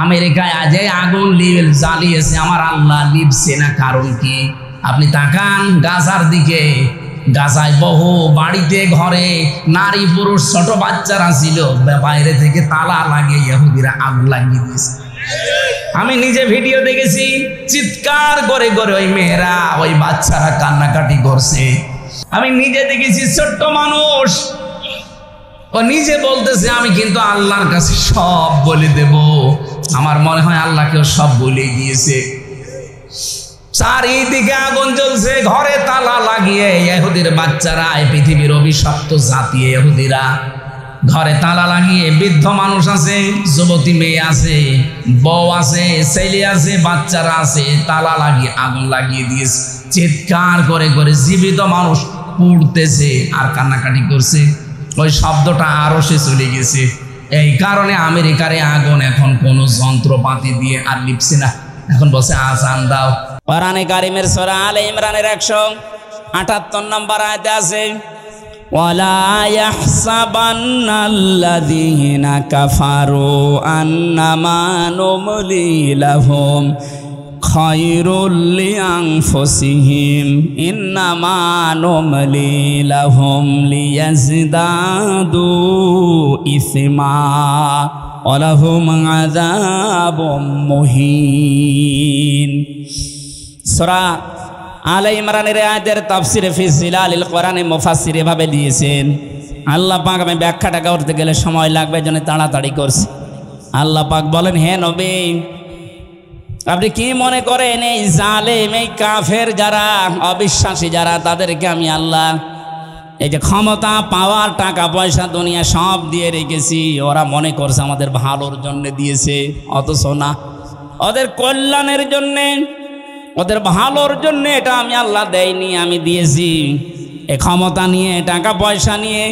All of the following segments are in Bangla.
আমেরিকায় আজ আগুন জ্বালিয়েছে, আমার আল্লাহ লিপছে না, কারণ কি? আপনি তাকান গাজার দিকে, গাজায় বহু বাড়িতে ঘরে নারী পুরুষ ছোট বাচ্চারা ছিল, বাইরে থেকে তালা লাগিয়ে ইহুদিরা আগুন লাগিয়ে দিয়েছে। আমি নিজে ভিডিও দেখেছি, চিৎকার করে করে ওই মেয়েরা ওই বাচ্চারা কান্নাকাটি করছে। আমি নিজে দেখেছি ছোট্ট মানুষ, ও নিজে বলতেছে আমি কিন্তু আল্লাহর কাছে সব বলে দেব। আমার মনে হয় আল্লাহকেও সব বলে দিয়েছে। চারিদিকে আগুন জ্বলছে, ঘরে তালা লাগিয়ে ইহুদির বাচ্চারা, এই পৃথিবীর অভিশপ্ত জাতি ইহুদিরা, ঘরে তালা লাগিয়ে, বৃদ্ধ মানুষ আছে, যুবতী মেয়ে আছে, বউ আছে, ছেলে আছে, বাচ্চারা আছে, তালা লাগিয়ে আগুন লাগিয়ে দিয়েছে। চিৎকার করে করে জীবিত মানুষ পুড়তেছে আর কান্নাকাটি করছে। ওই শব্দটা আরো সে চলে গেছে। এই কারণে আমেরিকার আগুন এখন কোনো যন্ত্রপাতি দিয়ে আর লিপছে না, এখন বসে আজান দাও। কোরআনে কারিমের সূরা আলে ইমরানের 178 নম্বর আয়াতে আছে, ওয়ালা ইয়াহসাবান্নাল্লাযীনা কাফারু আন্নামা নুমলি লাহুম খায়রুল লিআনফুসিহিম ইন্নামা নুমলি লাহুম লিয়াজদাদু ইসমা ওয়ালাহুম আযাবুম মুহিন। সূরা আলে ইমরানের আয়াতের তাফসিরে ফি জিলালিল কোরআনে মুফাসসির এভাবে দিয়েছেন। আল্লাহ পাক, আমি ব্যাখ্যাটা করতে গেলে সময় লাগবে, জন্য তাড়াতাড়ি করছি। আল্লাহ পাক বলেন, হে নবী, আপনি কি মনে করেন এই জালেম, এই কাফের যারা, অবিশ্বাসী যারা, তাদেরকে আমি আল্লাহ এই যে ক্ষমতা, পাওয়ার, টাকা পয়সা, দুনিয়া সব দিয়ে রেখেছি, ওরা মনে করছে আমাদের ভালোর জন্য দিয়েছে, অথচ না, ওদের কল্যাণের জন্যে, ওদের ভালোর জন্য এটা আমি আল্লাহ দেয়নি, আমি দিয়েছি। এই ক্ষমতা নিয়ে, টাকা পয়সা নিয়ে,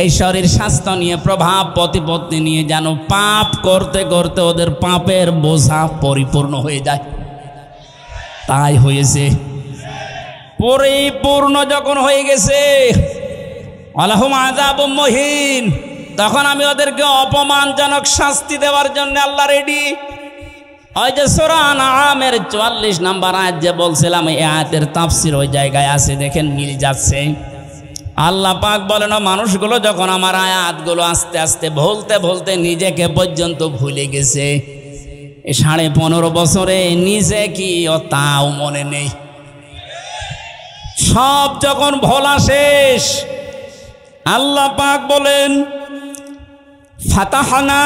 এই শরীর স্বাস্থ্য নিয়ে, প্রভাব প্রতিপত্তি নিয়ে যেন পাপ করতে করতে ওদের পাপের বোঝা পরিপূর্ণ হয়ে যায়। তাই হয়েছে। পরিপূর্ণ যখন হয়ে গেছে, আলাহুম আযাবুম মুহিন, তখন আমি ওদেরকে অপমানজনক শাস্তি দেওয়ার জন্য আল্লাহ রেডি। ওই যে সূরা আনআমের 44 নম্বর আয়াত যে বলছিলাম, এই আয়াতের তাফসীর ওই জায়গায় আছে, দেখেন মিল যাচ্ছে। আল্লাহ পাক বলেন, মানুষগুলো যখন আমার আয়াতগুলো আস্তে আস্তে বলতে বলতে নিজেকে পর্যন্ত ভুলে গেছে, 15.5 বছরে নিজে কি ও তাও মনে নেই। সব যখন ভোলা শেষ, আল্লাহ পাক বলেন, ফাতাহনা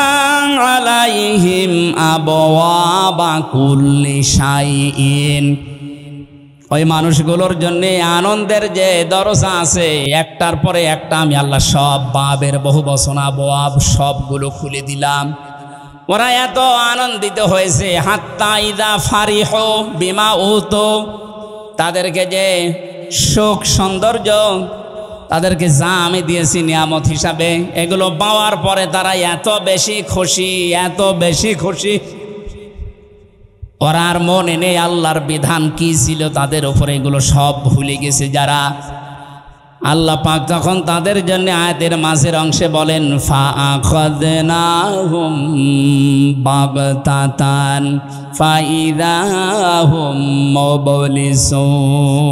আলাইহিম আবওয়াবা কুল্লি শাইইন, ওই মানুষগুলোর জন্য আনন্দের যে দরজা আছে, একটার পরে একটা আমি আল্লাহ সব বাবের বহু বচন আবওয়াব সবগুলো খুলে দিলাম। ওরা এত আনন্দিত হয়েছে, হাত্তা ইযা ফারিহু বিমা উতু, তাদেরকে যে সুখ সৌন্দর্য, তাদেরকে যা আমি দিয়েছি নিয়ামত হিসাবে, এগুলো পাওয়ার পরে তারা এত বেশি খুশি, এত বেশি খুশি, ওরা আর মনে নেই আল্লাহর বিধান কি ছিল তাদের উপরে, এগুলো সব ভুলে গেছে যারা। আল্লাহ পাক তখন তাদের জন্য আয়াতের মাঝের অংশে বলেন, ফাআখাযনাহুম বাগতাতান ফাইযা হুম মুবলিসুন,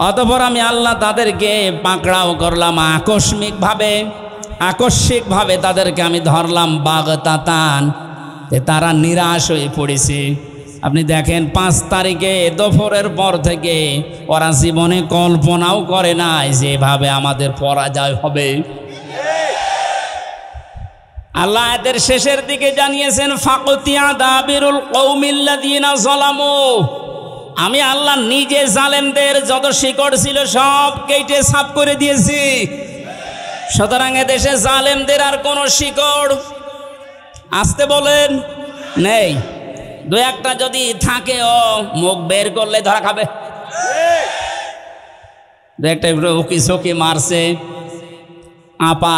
অতঃপর আমি আল্লাহ তাদেরকে পাকড়াও করলাম আকস্মিকভাবে তাদেরকে আমি ধরলাম, বাগতাতান, তারা নিরাশ হয়ে পড়েছে। আপনি দেখেন 5 তারিখে দুপুরের পর থেকে ওরা জীবনে কল্পনাও করে নাই যেভাবে আমাদের পরাজয় হবে। আল্লাহ এদের শেষের দিকে জানিয়েছেন, ফাকুতিয়া দাবিরুল কওমিল্লাযিনা যালামু, আমি আল্লাহ নিজে জালেমদের যত শিকড় ছিল সব কেটে সাফ করে দিয়েছি। সুতরাং এদেশে জালেমদের আর কোনো শিকড় আসতে বলেন নেই। 2-1টা যদি থাকে, ও মুখ বের করলে ধরা খাবে। 2-1টা উকি চকি মারছে, আপা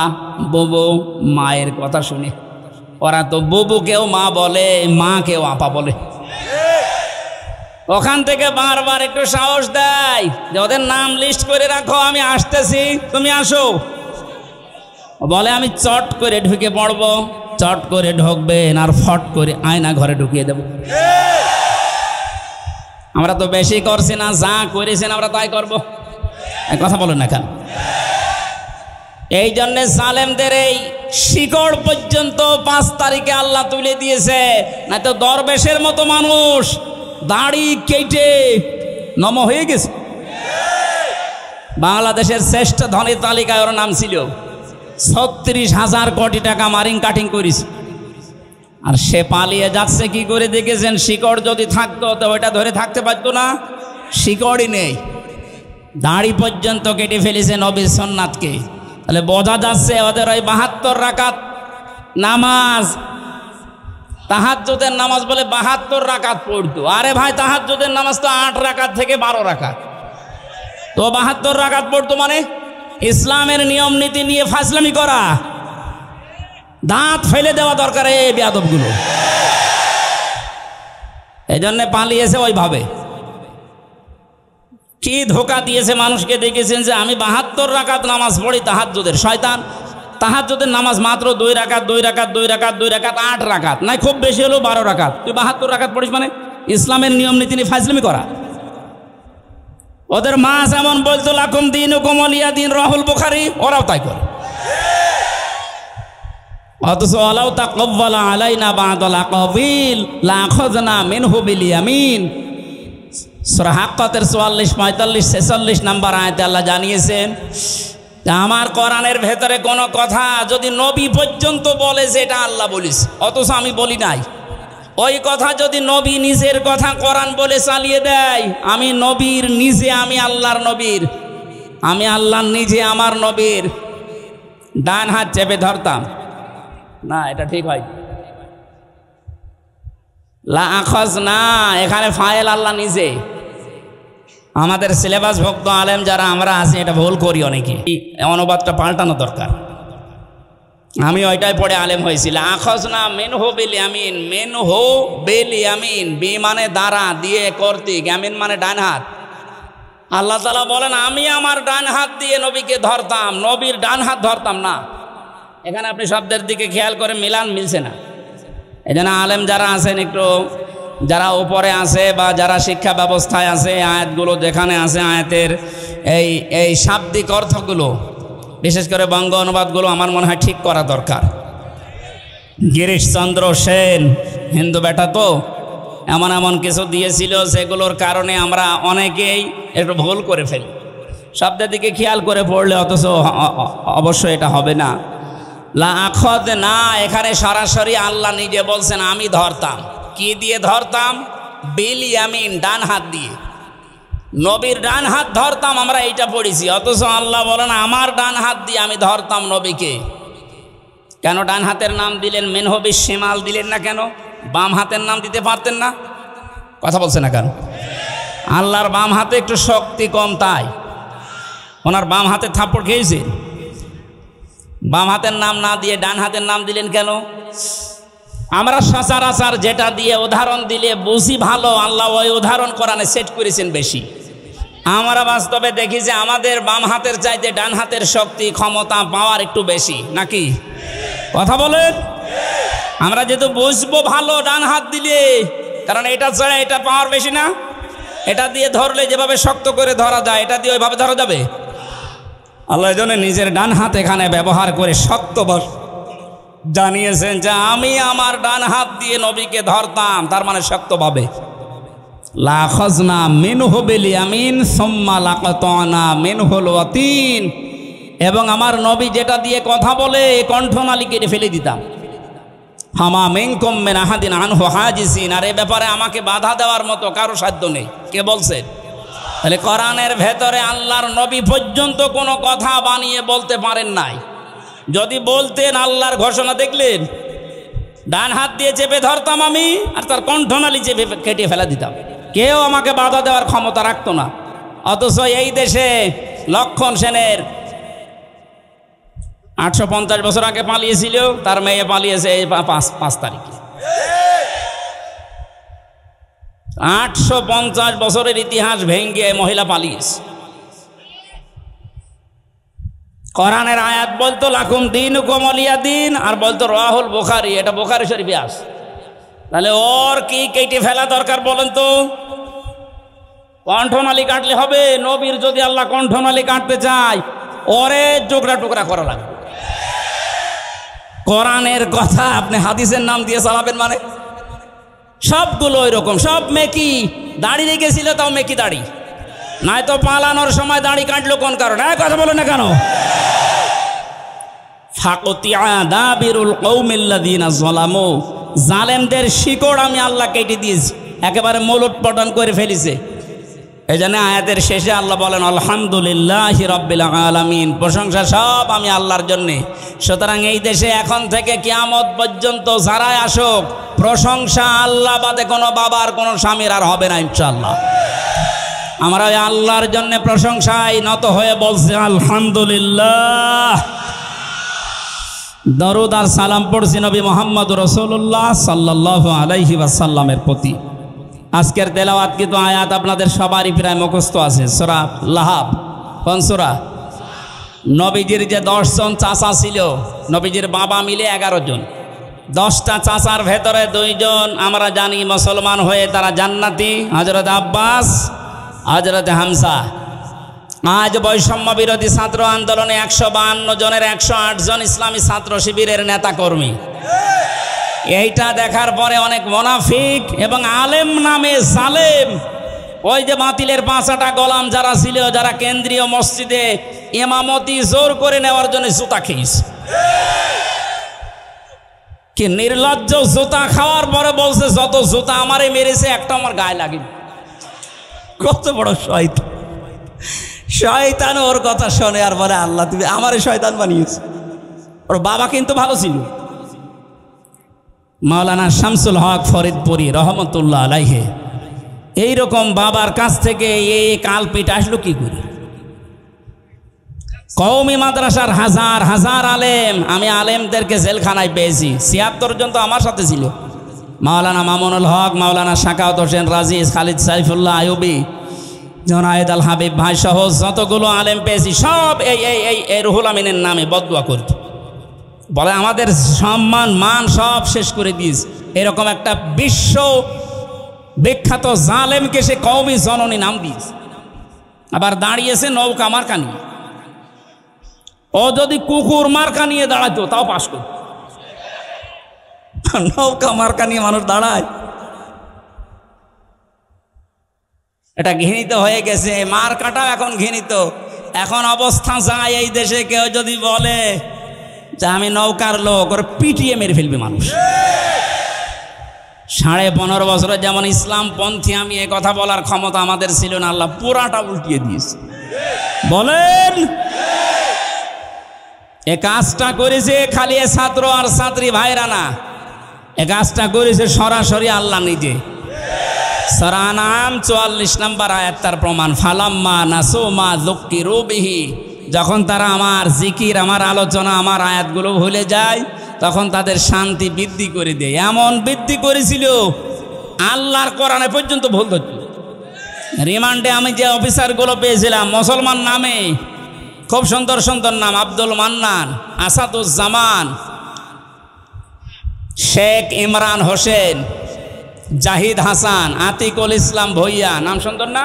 বুবু মায়ের কথা শুনে, ওরা তো বুবুকেও মা বলে, মাকেও আপা বলে। ওখান থেকে বারবার একটু সাহস দেয় যে ওদের নাম লিস্ট করে রাখো, আমি আসতেছি, তুমি আসো। বলে আমি চট করে ঢুকে পড়বো, চট করে ঢুকবেন আর ফট করে আয়না ঘরে ঢুকিয়ে দেব। আমরা তো বেশি করছি না, যা করেছেন আমরা তাই করব। কথা বলেন না কেন? এই জন্যে জালেমদের এই শিকড় পর্যন্ত 5 তারিখে আল্লাহ তুলে দিয়েছে, না তো দরবেশের মতো মানুষ দাড়ি কেটে নম হয়ে গেছে। বাংলাদেশের শ্রেষ্ঠ ধনীর তালিকায় ওর নাম ছিল, 36,000 কোটি টাকা মারিং কাটিং করিস। আর সে পালিয়ে যাচ্ছে কি করে দেখেছেন? শিকড় যদি থাকতো তো ওইটা ধরে থাকতে পারতো না, শিকড়ই নেই, দাড়ি পর্যন্ত কেটে ফেলেছে নবীর সুন্নাতকে। তাহলে বোঝা যাচ্ছে ওদের ওই 72 রাকাত নামাজ, তাহাজ্জুদের নামাজ বলে 72 রাকাত পড়তো। আরে ভাই, তাহাজ্জুদের নামাজ তো 8 রাকাত থেকে 12 রাকাত, তো 72 রাকাত পড়তো মানে ইসলামের নিয়ম নীতি নিয়ে ফাজলামি করা, দাঁত ফেলে দেওয়া দরকার এই বেয়াদবগুলো। এই জন্যে পালিয়েছে ওইভাবে। কি ধোকা দিয়েছে মানুষকে দেখেছেন যে আমি 72 রাকাত নামাজ পড়ি তাহাজ্জুদের। শয়তান, তাহাজ্জুদের নামাজ মাত্র 2 রাকাত 2 রাকাত 2 রাকাত 2 রাকাত 8 রাকাত, নাই খুব বেশি হলো 12 রাকাত। তুই 72 রাকাত পড়িস মানে ইসলামের নিয়ম নীতি নিয়ে ফাজলামি করা। ওদের মা যেমন বলতো লাকুম দীনুকুম ওয়ালিয়া দীন, রাহুল বুখারী, ওরাও তাই করে। অথচ ওয়ালাউ তাকাব্বালা আলাইনা বা'দাল আকাবিল লাআখাযনা মিনহু বিল ইয়ামিন। সূরা হাক্কাতের 44, 45, 46 নাম্বার আয়াতে আল্লাহ জানিয়েছেন, আমার কোরআনের ভেতরে কোনো কথা যদি নবী পর্যন্ত বলে যে এটা আল্লাহ বলিস, অথচ আমি বলি নাই, ওই কথা যদি নবী নিজের কথা কোরআন বলে চালিয়ে দেয়, আমি নবীর নিজে, আমি আল্লাহর নবীর, আমি আল্লাহর নিজে আমার নবীর ডান হাত চেপে ধরতাম না, এটা ঠিক হয়। লা আখাজ না, এখানে ফাইল আল্লাহ নিজে। আমাদের সিলেবাস ভক্ত আলেম যারা আমরা আছি এটা ভুল করি অনেকে, অনুবাদটা পাল্টানো দরকার। আমি ওইটাই পড়ে আলেম হয়েছিল। আখাজ না মিনহু বিল ইয়ামিন, মিনহু বিল ইয়ামিন, বি মানে দ্বারা, দিয়ে কর্তৃক, ইয়ামিন মানে ডান হাত। আল্লাহ তাআলা বলেন আমি আমার ডান হাত দিয়ে নবীকে ধরতাম, নবীর ডান হাত ধরতাম না। এখানে আপনি শব্দের দিকে খেয়াল করে মিলান, মিলছে না। এই জন্য আলেম যারা আছেন, একটু যারা উপরে আছে বা যারা শিক্ষা ব্যবস্থায় আছে, আয়াতগুলো যেখানে আছে আয়াতের এই শাব্দিক অর্থগুলো, বিশেষ করে বঙ্গ অনুবাদগুলো আমার মনে হয় ঠিক করা দরকার। গিরিশচন্দ্র সেন হিন্দু বেটা তো এমন এমন কিছু দিয়েছিল সেগুলোর কারণে আমরা অনেকেই একটু ভুল করে ফেলি। শব্দের দিকে খেয়াল করে পড়লে অথচ অবশ্যই এটা হবে না। লা আখাদ না, এখানে সরাসরি আল্লাহ নিজে বলছেন আমি ধরতাম। কি দিয়ে ধরতাম? বিল ইয়ামিন, ডান হাত দিয়ে। নবীর ডান হাত ধরতাম, আমরা এইটা পড়েছি, অথচ আল্লাহ বলেন আমার ডান হাত দিয়ে আমি ধরতাম নবীকে। কেন ডান হাতের নাম দিলেন? মিনহু বিশ শিমাল দিলেন না কেন? বাম হাতের নাম দিতে পারতেন না? কথা বলছে না কেন? আল্লাহর বাম হাতে একটু শক্তি কম, তাই ওনার বাম হাতে থাপ্পড় খেয়েছে। বাম হাতের নাম না দিয়ে ডান হাতের নাম দিলেন কেন? আমরা সচরাচর যেটা দিয়ে উদাহরণ দিলে বুঝি ভালো, আল্লাহ ওই উদাহরণ কোরআনে সেট করেছেন বেশি। আমরা বাস্তবে দেখি যে আমাদের বাম হাতের চাইতে ডান হাতের শক্তি, ক্ষমতা, পাওয়ার একটু বেশি, নাকি? কথা বলেন। আমরা যেহেতু বুঝবো ভালো ডান হাত দিলে, কারণ এটা ছাড়া এটা পাওয়ার বেশি না। এটা দিয়ে ধরলে যেভাবে শক্ত করে ধরা যায়, এটা দিয়ে ওইভাবে ধরা যাবে? আল্লাহ জন্য নিজের ডান হাত এখানে ব্যবহার করে শক্ত জানিয়েছেন যে আমি আমার ডান হাত দিয়ে নবীকে ধরতাম, তার মানে শক্তভাবে। লা আখাযনা মিনহু বিল ইয়ামিন সুম্মা লাকাতানা মিনহুল ওয়াতিন, এবং আমার নবী যেটা দিয়ে কথা বলে কণ্ঠনালী কেটে ফেলে দিতাম। হামা মিনকুম মিন আহাদিন আনহু হাজিসিন, আর এ ব্যাপারে আমাকে বাধা দেওয়ার মতো কারো সাধ্য নেই। কে বলছেন? তাহলে কোরআনের ভেতরে আল্লাহর নবী পর্যন্ত কোনো কথা বানিয়ে বলতে পারেন নাই। যদি বলতেন, আল্লাহর ঘোষণা দেখলেন, ডান হাত দিয়ে চেপে ধরতাম আমি, আর তার কণ্ঠনালী চেপে কেটে ফেলা দিতাম। কেউ আমাকে বাধা দেওয়ার ক্ষমতা রাখতো না। অথচ এই দেশে লক্ষণ সেনের 850 বছর আগে পালিয়েছিল, তার মেয়ে পালিয়েছে এই 5 তারিখে। 850 বছরের ইতিহাস ভেঙে মহিলা পালিয়েছে। কোরআনের আয়াত বলতো লাকুম দীনুকুম ওয়ালিয়া দীন, আর বলতো রাহুল বুখারী, এটা বুখারী শরীফে আছে। তাহলে ওর কি কেটে ফেলা দরকার বলেন তো? কণ্ঠনালী কাটলে হবে? নবীর যদি আল্লাহ কণ্ঠনালী কাটতে চায় ওরে টুকরা টুকরা করা লাগবে। কোরআনের কথা আপনি হাদিসের নাম দিয়ে চালাবেন মানে? সবগুলো ওই রকম, সব মেকি। দাড়ি রেখেছিল তাও মেকি দাড়ি, নাই তো পালানোর সময় দাড়ি কাটলো কোন কারণে? কথা বলো না কেন? ফাকতিয়া দাবিরুল কওমিল্লাযিনা যালামু, জালেমদের শিকড় আমি আল্লাহ কেটে দিয়েছি, একেবারে মূলোৎপাটন করে ফেলেছে। এই জন্য আয়াতের শেষে আল্লাহ বলেন আলহামদুলিল্লাহি রাব্বিল আলামিন, প্রশংসা সব আমি আল্লাহর জন্যে। সুতরাং এই দেশে এখন থেকে কিয়ামত পর্যন্ত যারাই আসুক, প্রশংসা আল্লাহ বাদে কোনো বাবার কোনো স্বামীর আর হবে না ইনশাআল্লাহ। আমরা ওই আল্লাহর জন্য প্রশংসায় নত হয়ে বলছি আলহামদুলিল্লাহ। দরুদ আর সালাম পড়ছি নবী মুহাম্মদ রাসূলুল্লাহ সাল্লাল্লাহু আলাইহি ওয়াসাল্লামের প্রতি। আজকের তেলাওয়াত কিন্তু আয়াত আপনাদের সবারই প্রায় মুখস্থ আছে, সূরা লাহাব। কোন সূরা? নবীজির যে 10 জন চাচা ছিল, নবীজির বাবা মিলে 11 জন। 10টা চাচার ভেতরে 2 জন আমরা জানি মুসলমান হয়ে তারা জান্নাতি, হযরত আব্বাস, হযরত হামজা। আজ বৈষম্য বিরোধী ছাত্র আন্দোলনে 152 জনের 108 জন ইসলামী ছাত্র শিবিরের নেতা কর্মী। এইটা দেখার পরে অনেক মুনাফিক এবং আলেম নামে জালেম, ওই যে বাতিলের 5টা গোলাম যারা ছিল, যারা কেন্দ্রীয় মসজিদে ইমামতি জোর করে নেওয়ার জন্য জুতা খেয়েছে। কি নির্লজ্জ! জুতা খাওয়ার পরে বলছে যত জুতা আমারে মেরেছে একটা আমার গায়ে লাগে। কত বড় শয়তান! শয়তান ওর কথা শোনে আর বলে আল্লাহ তুমি আমারে শয়তান বানিয়েছো। ওর বাবা কিন্তু ভালো ছিল। মাওলানা শামসুল হক ফরিদপুরি রহমতুল্লাহ আলাইহি, এইরকম বাবার কাছ থেকে এই কালপিট আসলো কি করে? কওমি মাদ্রাসার হাজার হাজার আলেম, আমি আলেমদেরকে জেলখানায় পেয়েছি। 76 জন তো আমার সাথে ছিল। মাওলানা মামুনুল হক, মাওলানা শাকাওয়াত হোসেন রাজিজ, খালিদ সাইফুল্লাহ আইয়ুবী, জুনায়েদ আল হাবিব ভাই সহ যতগুলো আলেম পেয়েছি সব এই রুহুল আমিনের নামে বদদুয়া করত, বলে আমাদের সম্মান মান সব শেষ করে দিয়েছে। এরকম একটা বিশ্ব বিখ্যাত জালেমকে সে কওমি জননী নাম দিয়েছে। আবার দাঁড়িয়েছে নৌকা মার্কা নিয়ে। ও যদি কুকুর মার্কা নিয়ে দাঁড়াতো তাও পাস করত। নৌকা মার্কা নিয়ে মানুষ দাঁড়ায়, এটা ঘৃণিত হয়ে গেছে। মার্কাটাও এখন ঘৃণিত। এখন অবস্থা যায় এই দেশে কেউ যদি বলে যে আমি নৌকার লোক, ওর পিটিয়ে মেরে ফেলবে মানুষ। 15.5 বছরে যেমন ইসলামপন্থী আমি এ কথা বলার ক্ষমতা আমাদের ছিল না, আল্লাহ পুরাটা উল্টিয়ে দিয়েছে। বলেন এ কাজটা করেছে খালি এ ছাত্র আর ছাত্রী ভাইরা না, এ কাজটা করেছে সরাসরি আল্লাহ নিজে। সূরা আনআম 44 নম্বর আয়াত তার প্রমাণ। ফালাম্মা নাসু মা যুক্কিরু বিহি, যখন তারা আমার জিকির, আমার আলোচনা, আমার আয়াতগুলো ভুলে যায়, তখন তাদের শান্তি বৃদ্ধি করে দেয়। এমন বৃদ্ধি করেছিল আল্লাহর কোরআনে পর্যন্ত ভুল ধরত। রিমান্ডে আমি যে অফিসারগুলো পেয়েছিলাম মুসলমান নামে, খুব সুন্দর সুন্দর নাম, আব্দুল মান্নান, আসাদুজ্জামান, শেখ ইমরান হোসেন, জাহিদ হাসান, আতিকুল ইসলাম ভইয়া, নাম সুন্দর না?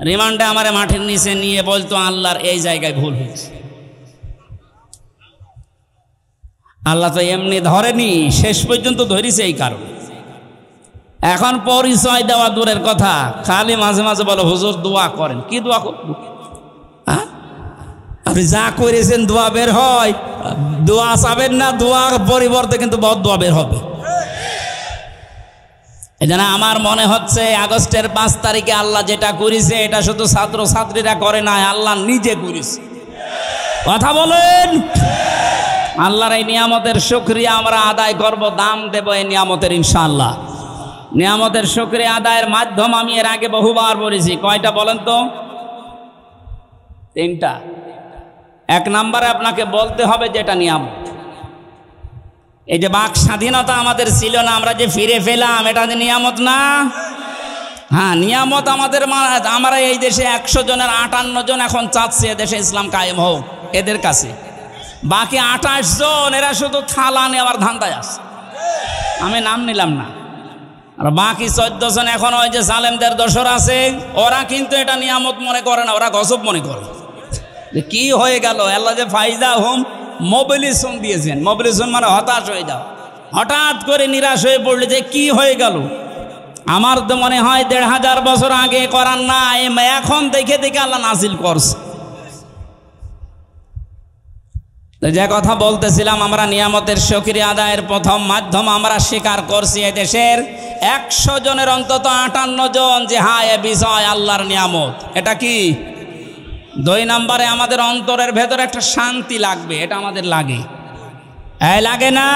রিমান্ডে আমারে মাঠের নিচে নিয়ে বলতো আল্লাহর এই জায়গায় ভুল হয়েছে। আল্লাহ তো এমনি ধরেনি, শেষ পর্যন্ত ধরেছে এই কারণে। এখন পরিচয় দেওয়া দূরের কথা, খালি মাঝে মাঝে বলো হুজুর দোয়া করেন। কি দোয়া করব? আপনি যা করেছেন দোয়া বের হয়, দোয়া চাবেন না, দোয়ার পরিবর্তে কিন্তু বদ দোয়া বের হবে। এই জন্য আমার মনে হচ্ছে আগস্টের 5 তারিখে আল্লাহ যেটা করেছে এটা শুধু ছাত্র ছাত্রীরা করে না, আল্লাহ নিজে করেছে। কথা বলেন। আল্লাহর এই নিয়ামতের শুকরিয়া আমরা আদায় করব, দাম দেব এই নিয়ামতের ইনশাআল্লাহ। নিয়ামতের শুকরিয়া আদায়ের মাধ্যম আমি এর আগে বহুবার বলেছি। কয়টা বলেন তো? 3টা। 1 নম্বরে আপনাকে বলতে হবে যেটা নিয়ামত। এই যে বাক স্বাধীনতা আমাদের ছিল না, আমরা যে ফিরে পেলাম, এটা যে নিয়ামত না? হ্যাঁ, নিয়ামত আমাদের। আমরা এই দেশে 100 জনের 58 জন এখন চাচ্ছে দেশে ইসলাম কায়েম হোক। এদের কাছে, বাকি 28 জন এরা শুধু থালা নেওয়ার ধান্দায় আছে, আমি নাম নিলাম না। আর বাকি 14 জন এখন ওই যে জালেমদের দোসর আছে, ওরা কিন্তু এটা নিয়ামত মনে করে না, ওরা গজব মনে করে। কি হয়ে গেল, আল্লাহ যে ফাইদা হোম মোবিলিজেশন দিয়েছেন, মোবিলিজেশন মানে হতাশ হয়ে যাও, হঠাৎ করে নিরাশ হয়ে পড়লে যে কি হয়ে গেল। আমার তো মনে হয় 1500 বছর আগে করার না, এখন দেখে দেখে আল্লাহ নাজিল করছে। তো যে কথা বলতেছিলাম, আমরা নিয়ামতের শুকরিয়া আদায়ের প্রথম মাধ্যম আমরা স্বীকার করছি এদেশের 100 জনের অন্তত 58 জন যে হ্যাঁ এ বিষয় আল্লাহর নিয়ামত। এটা কি 2 নম্বরে আমাদের অন্তরের ভেতরে একটা শান্তি লাগবে, এটা আমাদের লাগে, এই লাগে না?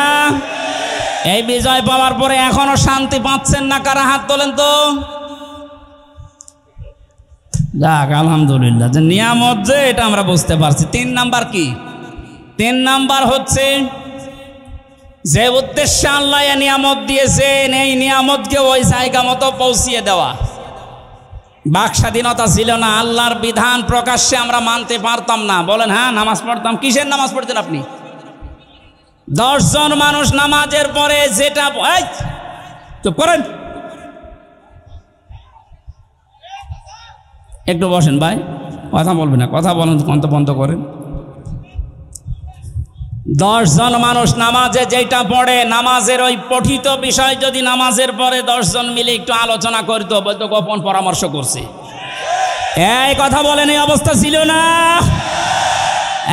এই বিজয় পাওয়ার পরে এখনো শান্তি পাচ্ছেন না? কারা হাত তোলেন তো। যাক আলহামদুলিল্লাহ, যে নিয়ামত যে এটা আমরা বুঝতে পারছি। 3 নাম্বার কি? 3 নাম্বার হচ্ছে যে উদ্দেশ্যে আল্লাহ এই নিয়ামত দিয়েছেন, এই নিয়ামতকে ওই জায়গা মতো পৌঁছিয়ে দেওয়া। বাক স্বাধীনতা ছিল না, আল্লাহর বিধান প্রকাশ্যে আমরা মানতে পারতাম না। বলেন হ্যাঁ, নামাজ পড়তাম। কিসের নামাজ পড়তেন আপনি? 10 জন মানুষ নামাজের পরে যেটা চুপ করেন, একটু বসেন ভাই, কথা বলবেন না, কথা বলেন বন্ধ করেন। 10 জন মানুষ নামাজে যেটা পড়ে, নামাজের ওই পঠিত বিষয় যদি নামাজের পরে 10 জন মিলে একটু আলোচনা করতো, বলতো গোপন পরামর্শ করছে। এই কথা বলেন, এই অবস্থা ছিল না,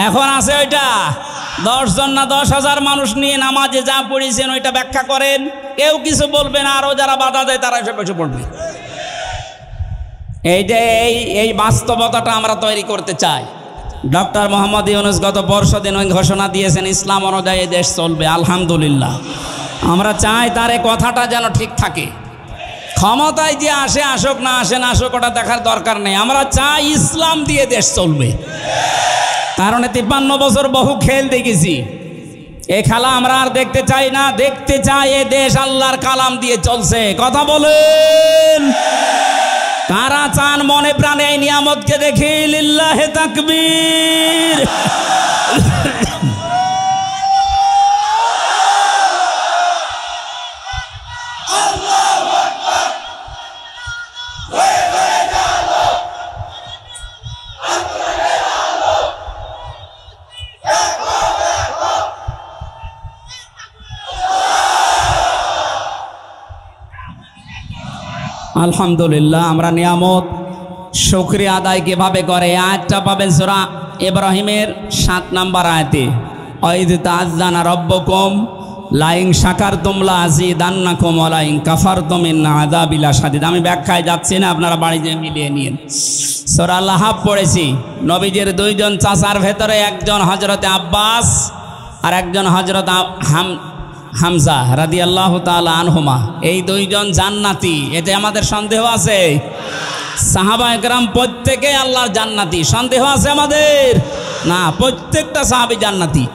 এখন আছে ওইটা। 10 জন না 10,000 মানুষ নিয়ে নামাজে যা পড়েছেন ওইটা ব্যাখ্যা করেন, কেউ কিছু বলবে না, আরও যারা বাধা দেয় তারা এসে বসে পড়বে। এই যে এই বাস্তবতাটা আমরা তৈরি করতে চাই। ডক্টর মোহাম্মদ ইউনূস গত পরশুদিন ওই ঘোষণা দিয়েছেন ইসলাম অনুযায়ী দেশ চলবে, আলহামদুলিল্লাহ। আমরা চাই তার এই কথাটা যেন ঠিক থাকে। ক্ষমতায় যে আসে আসুক, না আসে না আসুক, ওটা দেখার দরকার নেই। আমরা চাই ইসলাম দিয়ে দেশ চলবে। কারণ 53 বছর বহু খেল দেখেছি, এই খেলা আমরা আর দেখতে চাই না। দেখতে চাই এ দেশ আল্লাহর কালাম দিয়ে চলছে। কথা বলেন, কারা চান মনে প্রাণে এই নিয়ামতকে দেখি? লিল্লাহে তাকবীর। আলহামদুলিল্লাহ, আমরা নিয়ামত শুকরিয়া আদায় কিভাবে করে? আয়াতটা পাবেন সূরা ইব্রাহিমের 7 নম্বর আয়াতে, ওয়াইদ তাআযানা রাব্বুকুম লাইন শাকারতুম লাযিদান্নাকুম ওয়া লাইন কাফারতুম ইন্না আযাবি লাশাদীদ। আমি ব্যাখ্যায় যাচ্ছি না, আপনারা বাড়িতে মিলিয়ে নিন। সূরা লাহাব পড়েছি। নবীজির 2 জন চাচার ভেতরে একজন হযরতে আব্বাস আর একজন হযরত হামজা রাদিয়াল্লাহু তাআলা আনহুমা। এই 2 জন জান্নাতি, এতে আমাদের সন্দেহ আছে? সাহাবায়ে কেরাম প্রত্যেকেই আল্লাহর জান্নাতি, সন্দেহ আছে আমাদের? না, প্রত্যেকটা সাহাবী জান্নাতি।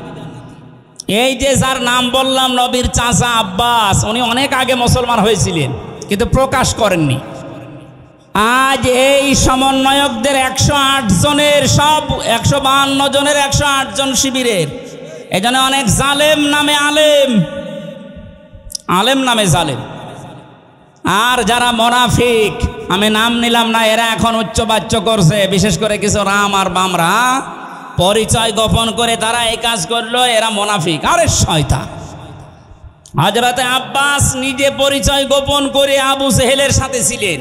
এই যে যার নাম বললাম নবীর চাচা আব্বাস, উনি অনেক আগে মুসলমান হয়েছিলেন কিন্তু প্রকাশ করেননি। আজ এই সমন্বয়কদের 108 জনের, সব 152 জনের 108 জন শিবিরের, এজন্য অনেক জালেম নামে আলেম, আলেম নামে জালেম। আর যারা মুনাফিক, আমি নাম নিলাম না, এরা এখন উচ্চবাচ্য করছে, বিশেষ করে কিছু রাম আর বামরা পরিচয় গোপন করে তারা এই কাজ করলো, এরা মুনাফিক। আরে শয়তান! হযরতে আব্বাস নিজে পরিচয় গোপন করে আবু জেহেলের সাথে ছিলেন,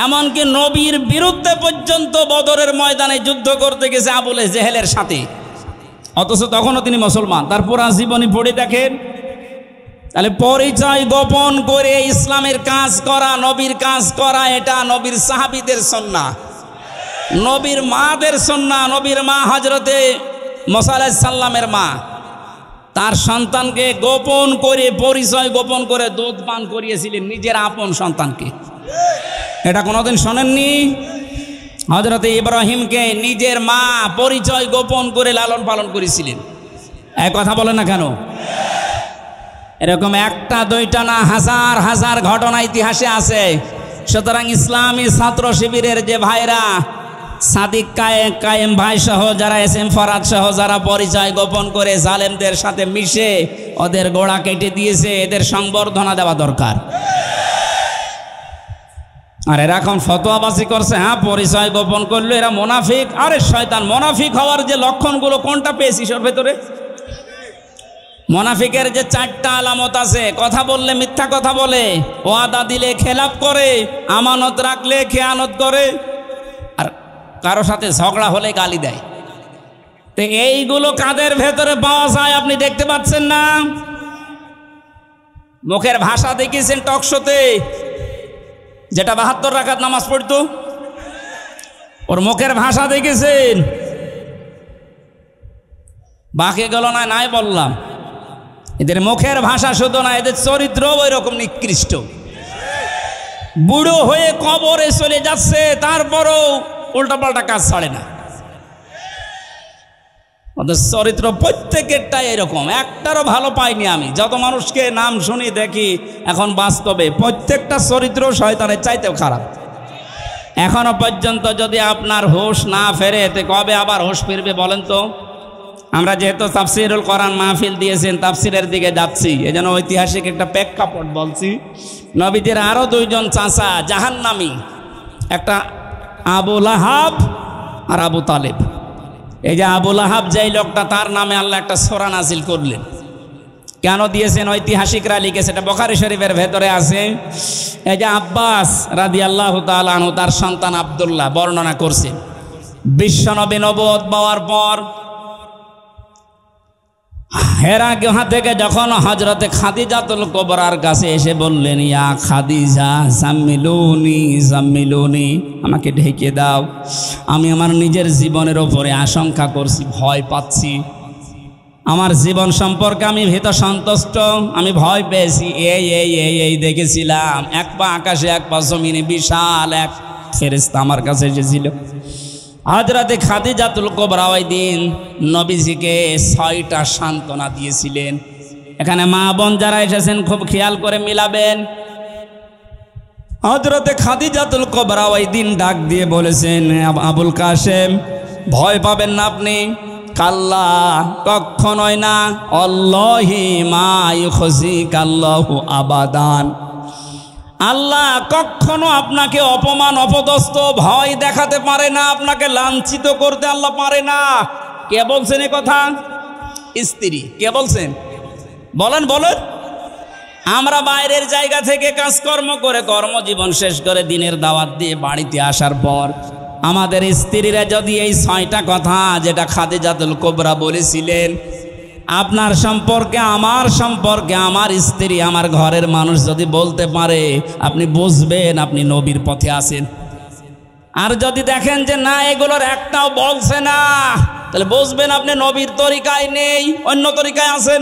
এমনকি নবীর বিরুদ্ধে পর্যন্ত বদরের ময়দানে যুদ্ধ করতে গেছে আবু জেহেলের সাথে, অথচ তখনও তিনি মুসলমান। তার পুরা জীবনী পড়ে দেখেন। তাহলে পরিচয় গোপন করে ইসলামের কাজ করা, নবীর কাজ করা, এটা নবীর সাহাবীদের সুন্নাহ, নবীর মাদের সুন্নাহ। নবীর মা হযরতে মুসা আলাইহিস সালামের মা তার সন্তানকে গোপন করে, পরিচয় গোপন করে দুধ পান করিয়েছিলেন নিজের আপন সন্তানকে। এটা কোনোদিন শোনেননি? হযরতে ইব্রাহিমকে নিজের মা পরিচয় গোপন করে লালন পালন করেছিলেন। এক কথা বলে না কেন? এরকম একটা দুইটা না, হাজার হাজার ঘটনা ইতিহাসে আছে। সুতরাং ইসলামী ছাত্র শিবিরের যে ভাইরা সাদিক কায়েম ভাই সহ যারা SM ফরাদ সহ যারা পরিচয় গোপন করে জালেমদের সাথে মিশে ওদের গোড়া কেটে দিয়েছে, এদের সংবর্ধনা দেওয়া দরকার। আর এরা এখন ফতোয়াবাজি করছে, হ্যাঁ পরিচয় গোপন করলো এরা মুনাফিক। আরে শয়তান, মুনাফিক হওয়ার যে লক্ষণগুলো কোনটা পেয়েছিস ওর ভেতরে? মুনাফিকের যে 4টা আলামত আছে, কথা বললে মিথ্যা কথা বলে, ওয়াদা দিলে খেলাপ করে, আমানত রাখলে খেয়ানত করে, আর কারো সাথে ঝগড়া হলে গালি দেয়। তো এইগুলো কাদের ভেতরে পাওয়া যায় আপনি দেখতে পাচ্ছেন না? মুখের ভাষা দেখিয়েছেন টকশোতে, যেটা 72 রাকাত নামাজ পড়তো ওর মুখের ভাষা দেখেছেন? বাকি গেল না, নাই বললাম। এদের মুখের ভাষা শুধু না, এদের চরিত্র ওই রকম নিকৃষ্ট। বুড়ো হয়ে কবরে চলে যাচ্ছে, তারপরও উল্টাপাল্টা কাজ ছাড়ে না। ওদের চরিত্র প্রত্যেকেরটাই এরকম, একটারও ভালো পাইনি আমি। যত মানুষকে নাম শুনি দেখি এখন বাস্তবে প্রত্যেকটা চরিত্র শয়তানের চাইতেও খারাপ। এখনো পর্যন্ত যদি আপনার হুঁশ না ফেরে, তে কবে আবার হুঁশ ফিরবে বলেন তো? আমরা যেহেতু তাফসিরুল কোরআন মাহফিল দিয়েছেন, তাফসিরের দিকে যাচ্ছি, এজন্য ঐতিহাসিক একটা প্রেক্ষাপট বলছি। নবীদের আরো 2 জন চাচা জাহান্নামী, একটা আবু লাহাব আর আবু তালেব। এই যে আবু লাহাব, যেই লোকটা, তার নামে আল্লাহ একটা সূরা নাজিল করলেন। কেন দিয়েছেন ঐতিহাসিকরা লিখেছে, এটা বুখারী শরীফের ভেতরে আছে। এই যে আব্বাস রাদিয়াল্লাহু তাআলা আনহু, তার সন্তান আব্দুল্লাহ বর্ণনা করছে, বিশ্বনবী নবুয়ত পাওয়ার পর হেরা গুহা থেকে যখন হযরতে খাদিজাতুল কুবরার কাছে এসে বললেন, ইয়া খাদিজা জাম্মিলুনি জাম্মিলুনি, আমাকে ঢেকে দাও, আমি আমার নিজের জীবনের ওপরে আশঙ্কা করছি, ভয় পাচ্ছি, আমার জীবন সম্পর্কে আমি ভীত সন্তুষ্ট, আমি ভয় পেয়েছি। এই দেখেছিলাম, এক পা আকাশে এক পা জমিনে, বিশাল এক ফেরেশতা আমার কাছে এসেছিল। হযরতে খাদিজাতুল কুবরা ওই দিন নবীজিকে 6টা সান্ত্বনা দিয়েছিলেন। এখানে মা বোন যারা এসেছেন খুব খেয়াল করে মিলাবেন। হযরতে খাদিজাতুল কুবরা ওই দিন ডাক দিয়ে বলেছেন, আবুল কাসেম ভয় পাবেন না আপনি, কাল্লা কখনোই না, আল্লাহি মা ইউখজিকাল্লাহু আবাদান, আল্লাহ কখনো আপনাকে অপমান অপদস্থ ভয় দেখাতে পারে না, আপনাকে লাঞ্ছিত করতে আল্লাহ পারে না। কে বলছেন এ কথা? স্ত্রী। কে বলছেন? বলেন বলেন। আমরা বাইরের জায়গা থেকে কাজকর্ম করে কর্মজীবন শেষ করে দিনের দাওয়াত দিয়ে বাড়িতে আসার পর আমাদের স্ত্রীরা যদি এই 6টা কথা যেটা খাদিজাতুল কুবরা বলেছিলেন, আপনার সম্পর্কে, আমার স্ত্রী, আমার ঘরের মানুষ যদি বলতে পারে, আপনি বুঝবেন আপনি নবীর পথে আছেন। আর যদি দেখেন যে না, এগুলোর একটাও বলছে না, তাহলে বুঝবেন আপনি নবীর তরিকায় নেই, অন্য তরিকায় আছেন।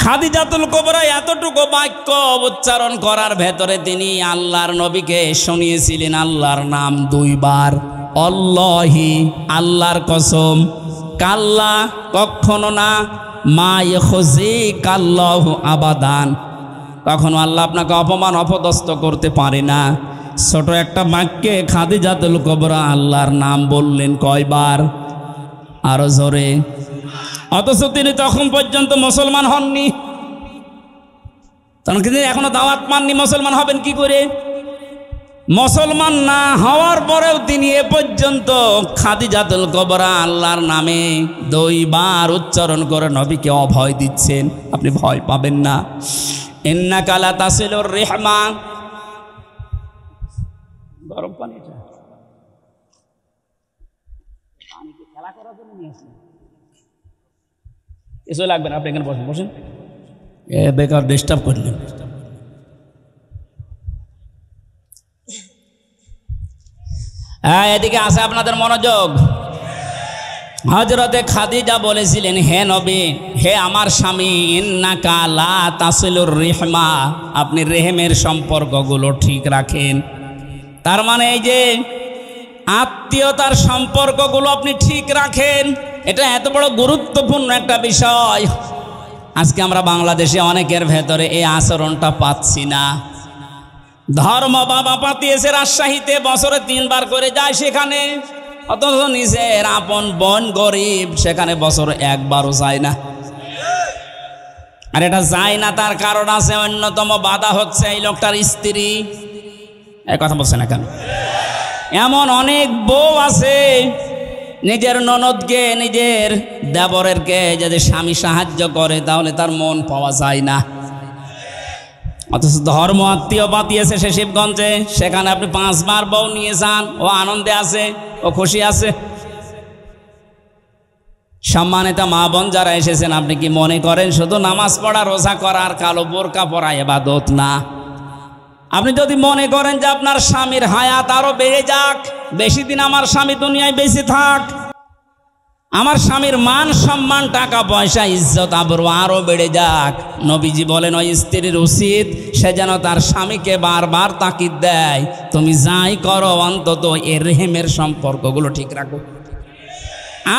খাদিজাতুল কুবরা এতটুকু বাক্য উচ্চারণ করার ভেতরে তিনি আল্লাহর নবীকে শুনিয়েছিলেন আল্লাহর নাম 2 বার, আল্লাহি আল্লাহর কসম, কাল্লা কখনো না, মা ইউখজিকাল্লাহু আবাদান, কখনো আল্লাহ আপনাকে অপমান অপদস্থ করতে পারে না। ছোট একটা বাক্যে খাদিজাতুল কুবরা আল্লাহর নাম বললেন কয়বার? আরো জোরে। অথচ তিনি তখন পর্যন্ত মুসলমান হননি, তখন কিন্তু এখনো দাওয়াত পাননি, মুসলমান হবেন কি করে? মুসলমান না হওয়ার পরেও তিনি এ পর্যন্ত খাদিজাতুল কুবরা আল্লাহর নামে 2 বার উচ্চারণ করে নবীকে অভয় দিচ্ছেন, আপনি ভয় পাবেন না। ইন্নাকা লা তাসিলুর রিহমা, গরম পানি কি খেলা করার জন্য নিয়ে আসলেন? কিছু লাগবে না, আপনি এখানে বসেন বসেন, বেকার ডিস্টার্ব করলেন। হ্যাঁ, এদিকে আছে আপনাদের মনোযোগ। হযরতে খাদিজা বলেছিলেন, হে নবী, হে আমার স্বামী, ইন্নাকা লা তাসিলুর রিহমা, আপনি রেহেমের সম্পর্কগুলো ঠিক রাখেন। তার মানে এই যে আত্মীয়তার সম্পর্কগুলো আপনি ঠিক রাখেন, এটা এত বড় গুরুত্বপূর্ণ একটা বিষয়। আজকে আমরা বাংলাদেশে অনেকের ভেতরে এই আচরণটা পাচ্ছি না। ধর্ম বাবা পাতিয়েছে রাজশাহীতে, বছরে 3 বার করে যায় সেখানে, অথচ নিজের আপন বোন গরিব সেখানে বছরে 1 বারও যায় না। আর এটা যায় না তার কারণ আছে, অন্যতম বাধা হচ্ছে এই লোকটার স্ত্রী। এই কথা বলছে না কেন? এমন অনেক বউ আছে নিজের ননদকে, নিজের দেবরেরকে যদি স্বামী সাহায্য করে তাহলে তার মন পাওয়া যায় না। অথচ ধর্ম আত্মীয় পাতিয়েছে সে শিবগঞ্জে, সেখানে আপনি 5 বার বউ নিয়ে যান, ও আনন্দে আছে, ও খুশি আছে। সম্মানিত মা বোন যারা এসেছেন, আপনি কি মনে করেন শুধু নামাজ পড়া, রোজা করা আর কালো বোরকা পরা ইবাদত না? আপনি যদি মনে করেন যে আপনার স্বামীর হায়াত আরো বেড়ে যাক, বেশি দিন আমার স্বামী দুনিয়ায় বেঁচে থাক, আমার স্বামীর মান সম্মান, টাকা পয়সা, ইজ্জত আবরু আরো বেড়ে যাক, নবীজি বলেন ওই স্ত্রীর উচিত সে যেন তার স্বামীকে বারবার তাকিদ দেয়, তুমি যাই করো অন্তত এর রেহেমের সম্পর্কগুলো ঠিক রাখো,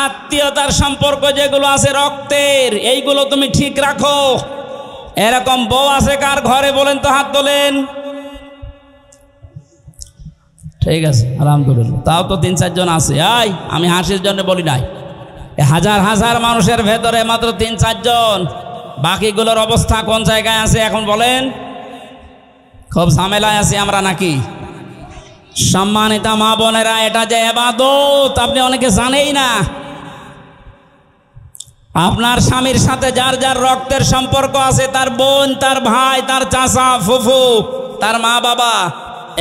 আত্মীয়তার সম্পর্ক যেগুলো আছে রক্তের, এইগুলো তুমি ঠিক রাখো। এরকম বউ আছে কার ঘরে বলেন তো, হাত তোলেন। ঠিক আছে, আলহামদুলিল্লাহ, তাও তো 3-4 জন আছে। আমি হাসির জন্য বলি নাই, হাজার হাজার মানুষের ভেতরে মাত্র 3-4 জন, বাকিগুলোর অবস্থা কোন জায়গায় আছে এখন বলেন? খুব ঝামেলায় আছি আমরা নাকি? সম্মানিত মা বোনেরা, এটা যে ইবাদত আপনি অনেকে জানেই না। আপনার স্বামীর সাথে যার যার রক্তের সম্পর্ক আছে, তার বোন, তার ভাই, তার চাচা, ফুফু, তার মা বাবা,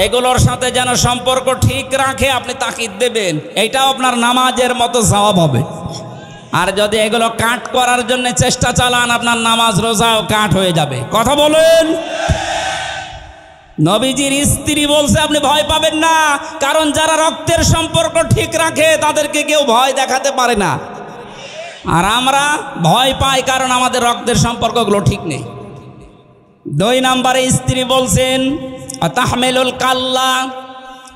এগুলোর সাথে যেন সম্পর্ক ঠিক রাখে আপনি তাকিদ দেবেন, এইটাও আপনার নামাজের মতো সওয়াব হবে। আর যদি এগুলো কাট করার জন্য চেষ্টা চালান, আপনার নামাজ রোজাও কাট হয়ে যাবে। কথা বলেন। নবীজির স্ত্রী বলছে আপনি ভয় পাবেন না, কারণ যারা রক্তের সম্পর্ক ঠিক রাখে তাদেরকে কেউ ভয় দেখাতে পারে না। আর আমরা ভয় পাই কারণ আমাদের রক্তের সম্পর্কগুলো ঠিক নেই। 2 নম্বরে স্ত্রী বলছেন তাহমিলুল কাল্লা,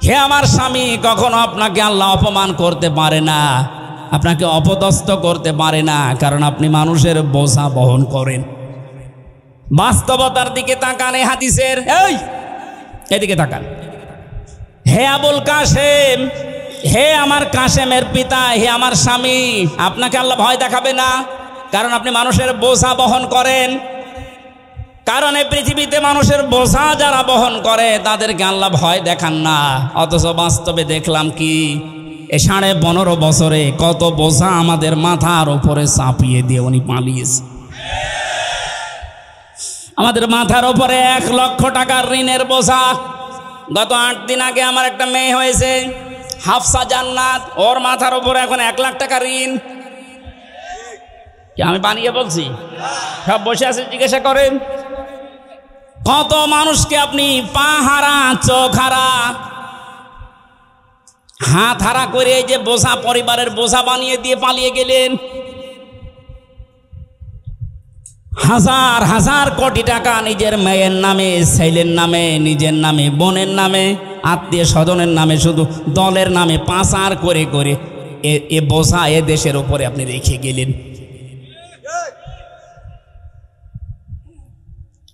হে আমার স্বামী, কখনো আপনাকে আল্লাহ অপমান করতে পারে না, আপনাকে অপদস্থ করতে পারে না, কারণ আপনি মানুষের বোঝা বহন করেন। বাস্তবতার দিকে তাকান, এই হাদিসের, এদিকে তাকান। হে আবুল কাসেম, হে আমার কাসেমের পিতা, হে আমার স্বামী, আপনাকে আল্লাহ ভয় দেখাবে না, কারণ আপনি মানুষের বোঝা বহন করেন। কারণ এই পৃথিবীতে মানুষের বোঝা যারা বহন করে তাদেরকে আল্লাহ ভয় দেখান না। অথচ বাস্তবে দেখলাম কি, এই 15.5 বছরে কত বোঝা আমাদের মাথার উপরে চাপিয়ে দিয়ে উনি পালিয়েছে। আমাদের মাথার উপরে 1 লক্ষ টাকার ঋণের বোঝা। গত 8 দিন আগে আমার একটা মেয়ে হয়েছে, হাফসা জান্নাত, ওর মাথার উপরে এখন 1 লাখ টাকা ঋণ। কি আমি বানিয়ে বলছি? সব বসে আছে, জিজ্ঞাসা করেন। কত মানুষকে আপনি পা হারা, চোখ হারা, হাত হারা করে এই যে বোঝা, পরিবারের বোঝা বানিয়ে দিয়ে পালিয়ে গেলেন। হাজার হাজার কোটি টাকা নিজের মেয়ের নামে, ছেলের নামে, নিজের নামে, বোনের নামে, আত্মীয় স্বজনের নামে, শুধু দলের নামে পাচার করে করে এ বোঝা এ দেশের উপরে আপনি রেখে গেলেন।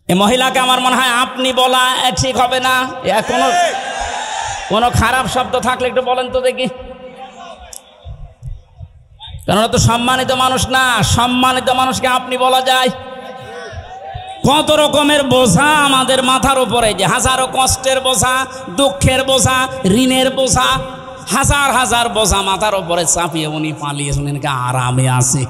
এ মহিলাকে আমার মনে হয় আপনি বলা ঠিক হবে না। কোনো খারাপ শব্দ থাকলে একটু বলেন তো দেখি, কেননা তো সম্মানিত মানুষ না। সম্মানিত মানুষকে আপনি বলা যায়। কত রকমের বোঝা আমাদের মাথার উপরে, যে হাজারো কষ্টের বোঝা, দুঃখের বোঝা, ঋণের বোঝা, হাজার হাজার বোঝা মাথার উপরে চাপিয়ে উনি পালিয়েছেন, নাকি আরামে আছে।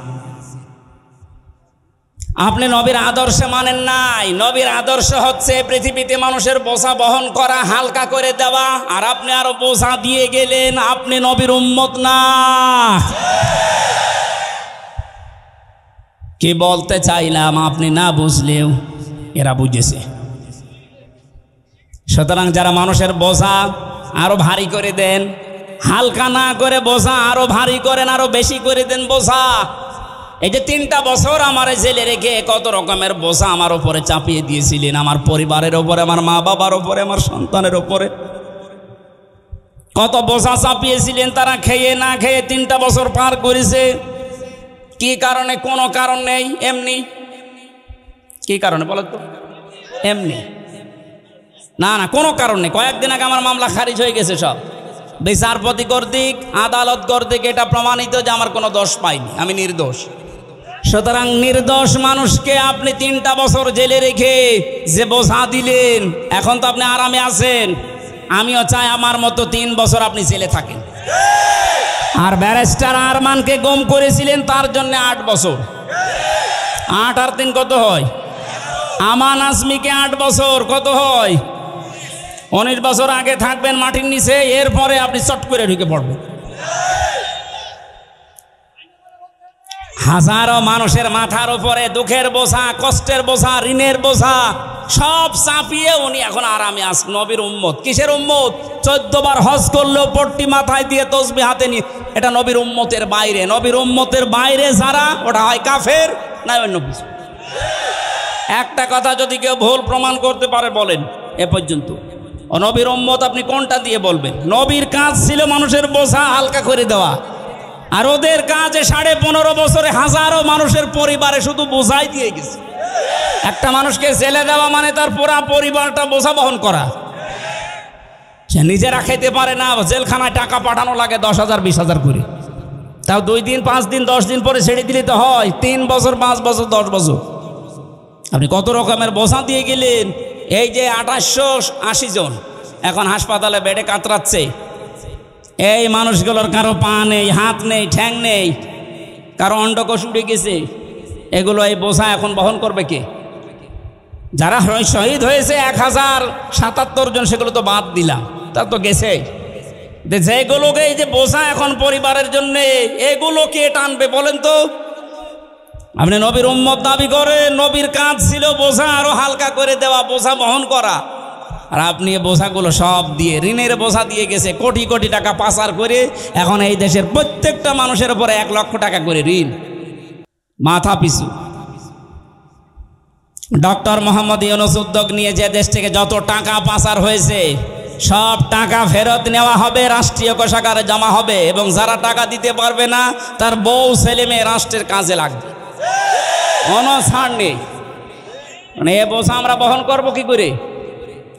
আপনি নবীর আদর্শে মানেন নাই। নবীর আদর্শ হচ্ছে পৃথিবীতে মানুষের বোঝা বহন করা, হালকা করে দেওয়া, আর আপনি আরো বোঝা দিয়ে গেলেন। আপনি নবীর উম্মত না। কি বলতে চাইলাম আপনি না বুঝলেও এরা বুঝেছে। সুতরাং যারা মানুষের বোঝা আরো ভারী করে দেন, হালকা না করে বোঝা আরো ভারী করেন, আরো বেশি করে দেন বোঝা। এই যে 3টা বছর আমার জেলে রেখে কত রকমের বোঝা আমার উপরে চাপিয়ে দিয়েছিলেন, আমার পরিবারের উপরে, আমার মা বাবার উপরে, আমার সন্তানের উপরে কত বোঝা চাপিয়েছিলেন। তারা খেয়ে না খেয়ে 3টা বছর পার করেছে। কি কারণে? কোনো কারণ নেই, এমনি। কি কারণে বলেন তো? এমনি। না না, কোনো কারণ নেই। কয়েকদিন আগে আমার মামলা খারিজ হয়ে গেছে সব, বিচারপতি কর্তৃক, আদালত কর্তৃক এটা প্রমাণিত যে আমার কোনো দোষ পাইনি, আমি নির্দোষ। সুতরাং নির্দোষ মানুষকে আপনি 3টা বছর জেলে রেখে যে বোঝা দিলেন, এখন তো আপনি আরামে আছেন। আমিও চাই আমার মতো 3 বছর আপনি জেলে থাকেন। আর ব্যারিস্টার আরমানকে গুম করেছিলেন, তার জন্য 8 বছর। 8 আর 3 কত হয়? আমান আজমিকে 8 বছর, কত হয়? 19 বছর আগে থাকবেন মাটির নিচে, এরপরে আপনি চট করে ঢুকে পড়বেন। হাজারো মানুষের মাথার উপরে দুঃখের বোঝা, কষ্টের বোঝা, ঋণের বোঝা সব চাপিয়ে উনি এখন আরামে আছেন। নবীর উম্মত। কিসের উম্মত? 14 বার হজ করলেও পট্টি মাথায় দিয়ে তসবিহ হাতে নিয়ে, এটা নবীর উম্মতের বাইরে। নবীর উম্মতের বাইরে যারা, ওটা হয় কাফের, না অন্য কিছু। একটা কথা যদি কেউ ভুল প্রমাণ করতে পারে বলেন এ পর্যন্ত। নবীর উম্মত আপনি কোনটা দিয়ে বলবেন? নবীর কাজ ছিল মানুষের বোঝা হালকা করে দেওয়া, আর ওদের কাজে 15.5 বছরে হাজারো মানুষের পরিবারে শুধু বোঝাই দিয়ে গেছে। একটা মানুষকে জেলে দেওয়া মানে তার পুরা পরিবারটা বোঝা বহন করা। সে নিজেরা খেতে পারে না, জেলখানায় টাকা পাঠানো লাগে 10,000 20,000 করে। তাও 2 দিন 5 দিন 10 দিন পরে ছেড়ে দিলে তো হয় 3 বছর 5 বছর 10 বছর। আপনি কত রকমের বোঝা দিয়ে গেলেন। এই যে 2880 জন এখন হাসপাতালে বেডে কাতরাচ্ছে, এই মানুষগুলোর কারো পা নেই, হাত নেই, ঠ্যাং নেই, কারো অন্ডকোষ উড়ে গেছে। এগুলো এই বোঝা এখন বহন করবে কে? যারা শহীদ হয়েছে 1077 জন, সেগুলো তো বাদ দিলাম, তার তো গেছে। যেগুলোকে এই যে বোঝা এখন পরিবারের জন্য, এগুলো কে টানবে বলেন তো? আপনি নবীর উম্মত দাবি করেন, নবীর কাজ ছিল বোঝা আরো হালকা করে দেওয়া, বোঝা বহন করা। আর আপনি বোঝাগুলো সব দিয়ে, ঋণের বোঝা দিয়ে গেছে, কোটি কোটি টাকা পাচার করে এখন এই দেশের প্রত্যেকটা মানুষের উপরে 1 লক্ষ টাকা করে ঋণ মাথা পিছু। ডক্টর মোহাম্মদ ইউনূস উদ্যোগ নিয়ে যে দেশ থেকে যত টাকা পাচার হয়েছে সব টাকা ফেরত নেওয়া হবে, রাষ্ট্রীয় কোষাগারে জমা হবে, এবং যারা টাকা দিতে পারবে না তার বউ ছেলে মেয়ে রাষ্ট্রের কাজে লাগবে, কোনো ছাড় নেই। মানে এ বোঝা আমরা বহন করবো কি করে?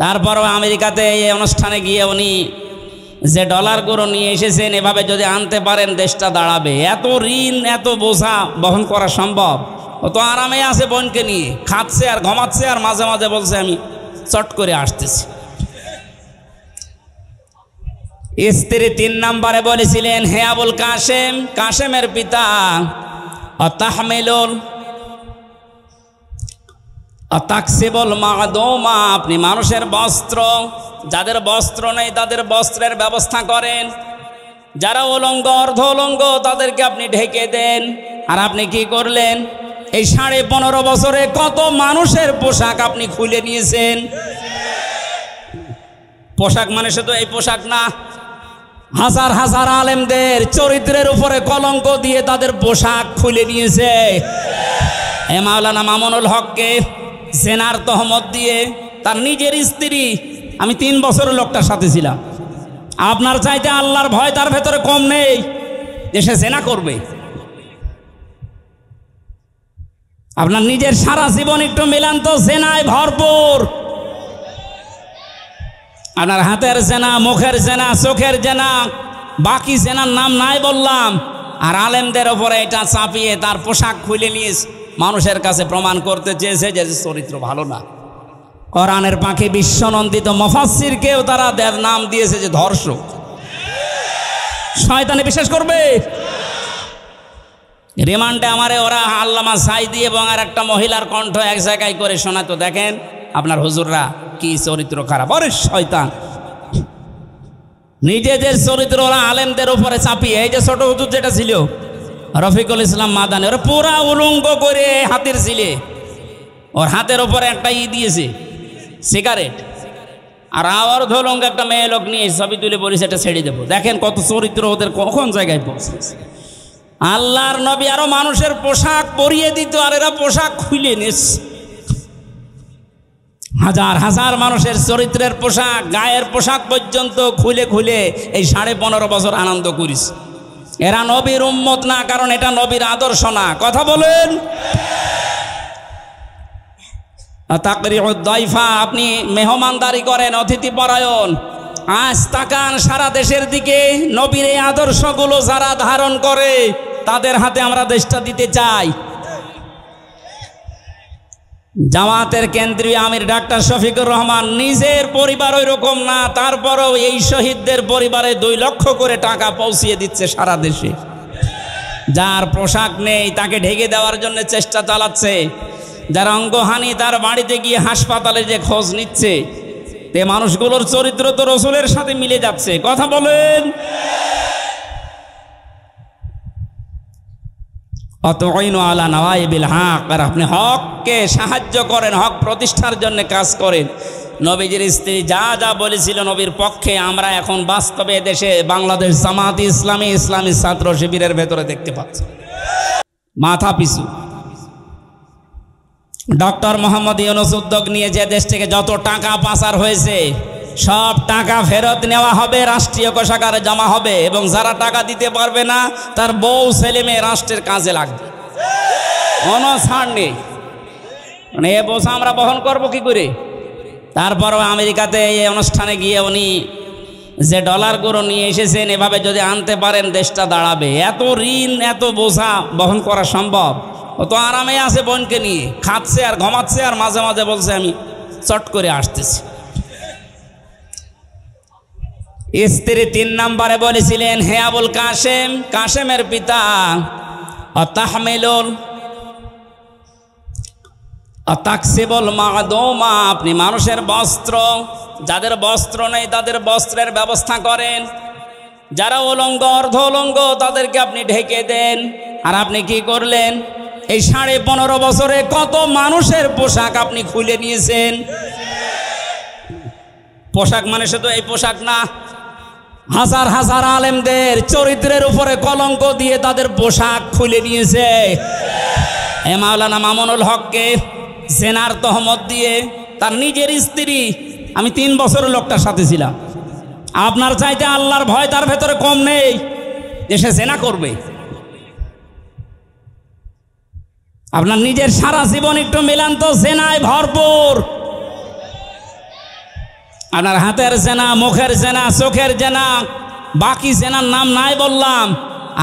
তারপরও আমেরিকাতে এই অনুষ্ঠানে গিয়ে উনি যে ডলারগুলো নিয়ে এসেছেন, এভাবে যদি আনতে পারেন দেশটা দাঁড়াবে। এত ঋণ, এত বোঝা বহন করা সম্ভব? ও তো আরামে আছে, বোনকে নিয়ে খাচ্ছে আর ঘুমাচ্ছে, আর মাঝে মাঝে বলছে আমি চট করে আসতেছি। স্ত্রী 3 নম্বরে বলেছিলেন, হে আবুল কাসেম, কাসেমের পিতা, অতাহমিলুল অতাকসিবুল মাদুমা, আপনি মানুষের বস্ত্র, যাদের বস্ত্র নেই তাদের বস্ত্রের ব্যবস্থা করেন, যারা উলঙ্গ অর্ধ উলঙ্গ তাদেরকে আপনি ঢেকে দেন। আর আপনি কি করলেন? এই 15.5 বছরে কত মানুষের পোশাক আপনি খুলে নিয়েছেন। পোশাক মানে শুধু এই পোশাক না, হাজার হাজার আলেমদের চরিত্রের উপরে কলঙ্ক দিয়ে তাদের পোশাক খুলে নিয়েছে। এ মাওলানা মামুনুল হককে জেনার তহমত দিয়ে তার নিজের স্ত্রী, আমি 3 বছরের লোকটার সাথে ছিলাম, আপনার চাইতে আল্লাহর ভয় তার ভেতরে কম নেই যে সে জেনা করবে। আপনার নিজের সারা জীবন একটু মিলান তো, জেনায় ভরপুর। আপনার হাতের জেনা, মুখের জেনা, চোখের জেনা, বাকি জেনার নাম নাই বললাম। আর আলেমদের ওপরে এটা চাপিয়ে তার পোশাক খুলে নিয়ে মানুষের কাছে প্রমাণ করতে চেয়েছে যে চরিত্র ভালো না। কোরআনের পাখি বিশ্বনন্দিত মুফাসসিরকেও তারা নাম দিয়েছে যে ধর্ষক। শয়তানে বিশ্বাস করবে? রিমান্ডে আমারে ওরা আল্লামা সাইদি এবং আর একটা মহিলার কণ্ঠ এক জায়গায় করে শোনাতো, দেখেন আপনার হুজুররা কি চরিত্র খারাপ। ওরে শয়তান, নিজেদের চরিত্র ওরা আলেমদের উপরে চাপিয়ে, এই যে ছোট হুজুর যেটা ছিল রফিকুল ইসলাম মাদানী, ওরা পুরা উলঙ্গ করে হাতের ছিলে, ওর হাতের উপরে একটা দিয়েছে সিগারেট, আর আবার ধরুন একটা মেয়ে লোক নিয়ে ছবি তুলে বলি সেটা ছেড়ে দেবো। দেখেন কত চরিত্র ওদের কখন জায়গায় পৌঁছেছে। আল্লাহর নবী আরো মানুষের পোশাক পরিয়ে দিত, আর এরা পোশাক খুলে নিচ্ছে। হাজার হাজার মানুষের চরিত্রের পোশাক, গায়ের পোশাক পর্যন্ত খুলে খুলে এই 15.5 বছর আনন্দ করিস। এরা নবীর উম্মত না, কারণ এটা নবীর আদর্শ না। কথা বলেন। তাকরিউদ দাইফা, আপনি মেহমানদারি করেন, অতিথি পরায়ণ। আজ তাকান সারা দেশের দিকে, নবীর এই আদর্শগুলো যারা ধারণ করে তাদের হাতে আমরা দেশটা দিতে চাই। জামাতের কেন্দ্রীয় আমির ডাক্তার শফিকুর রহমান নিজের পরিবার ওই রকম না, তারপরেও এই শহীদদের পরিবারে 2 লক্ষ করে টাকা পৌঁছিয়ে দিচ্ছে সারা দেশে। যার পোশাক নেই তাকে ঢেকে দেওয়ার জন্য চেষ্টা চালাচ্ছে। যার অঙ্গহানি তার বাড়িতে গিয়ে হাসপাতালে যে খোঁজ নিচ্ছে, তে মানুষগুলোর চরিত্র তো রসুলের সাথে মিলে যাচ্ছে। কথা বলেন। অতঈনু আলা নওয়াইবিল হক, আর আপনি হককে সাহায্য করেন, হক প্রতিষ্ঠার জন্য কাজ করেন। নবীজির স্ত্রী যা যা বলেছিল নবীর পক্ষে, আমরা এখন বাস্তবে দেশে বাংলাদেশ জামাত ইসলামী ইসলামী ছাত্র শিবিরের ভেতরে দেখতে পাচ্ছি। মাথা পিছু ডক্টর মোহাম্মদ ইউনূস উদ্যোগ নিয়ে যে দেশ থেকে যত টাকা পাচার হয়েছে সব টাকা ফেরত নেওয়া হবে, রাষ্ট্রীয় কোষাগারে জমা হবে, এবং যারা টাকা দিতে পারবে না তার বউ ছেলে মেয়ে রাষ্ট্রের কাজে লাগবে। কোনো ছাড় নেই। মানে এ বোঝা আমরা বহন করবো কি করে? তারপরও আমেরিকাতে এই অনুষ্ঠানে গিয়ে উনি যে ডলারগুলো নিয়ে এসেছেন, এভাবে যদি আনতে পারেন দেশটা দাঁড়াবে। এত ঋণ, এত বোঝা বহন করা সম্ভব? ও তো আরামে আছে, বোনকে নিয়ে খাচ্ছে আর ঘুমাচ্ছে, আর মাঝে মাঝে বলছে আমি চট করে আসতেছি। স্ত্রী 3 নম্বরে বলেছিলেন, হে আবুল কাসেম, কাসেমের পিতা, অতাহমিলুল অতাকসিবুল মাদুমা, আপনি মানুষের বস্ত্র, যাদের বস্ত্র নেই তাদের বস্ত্রের ব্যবস্থা করেন, যারা উলঙ্গ অর্ধ উলঙ্গ তাদেরকে আপনি ঢেকে দেন। আর আপনি কি করলেন? এই 15.5 বছরে কত মানুষের পোশাক আপনি খুলে নিয়েছেন। পোশাক মানে শুধু এই পোশাক না, হাজার হাজার আলেমদের চরিত্রের উপরে কলঙ্ক দিয়ে তাদের পোশাক খুলে নিয়েছে। এ মাওলানা মামুনুল হককে জেনার তহমত দিয়ে তার নিজের স্ত্রী, আমি 3 বছরের লোকটার সাথে ছিলাম, আপনার চাইতে আল্লাহর ভয় তার ভেতরে কম নেই যে সে জেনা করবে। আপনার নিজের সারা জীবন একটু মিলান তো, জেনায় ভরপুর। আপনার হাতের জেনা, মুখের জেনা, চোখের জেনা, বাকি জেনার নাম নাই বললাম।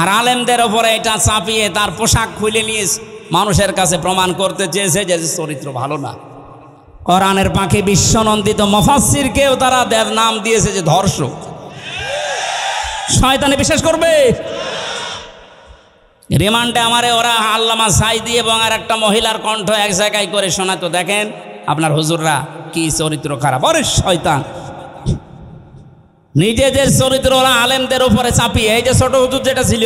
আর আলেমদের ওপরে এটা চাপিয়ে তার পোশাক খুলে নিয়ে মানুষের কাছে প্রমাণ করতে চেয়েছে যে চরিত্র ভালো না। কোরআনের পাখি বিশ্বনন্দিত মুফাসসিরকেও তারা নাম দিয়েছে যে ধর্ষক। শয়তানে বিশ্বাস করবে? রিমান্ডে আমারে ওরা আল্লামা সাইদি এবং আর একটা মহিলার কণ্ঠ এক জায়গায় করে শোনাতো, দেখেন আপনার হুজুররা কি চরিত্র খারাপ। আরে শয়তান, নিজেদের চরিত্র ওরা আলেমদের উপরে চাপিয়ে, এই যে ছোট হুজুর যেটা ছিল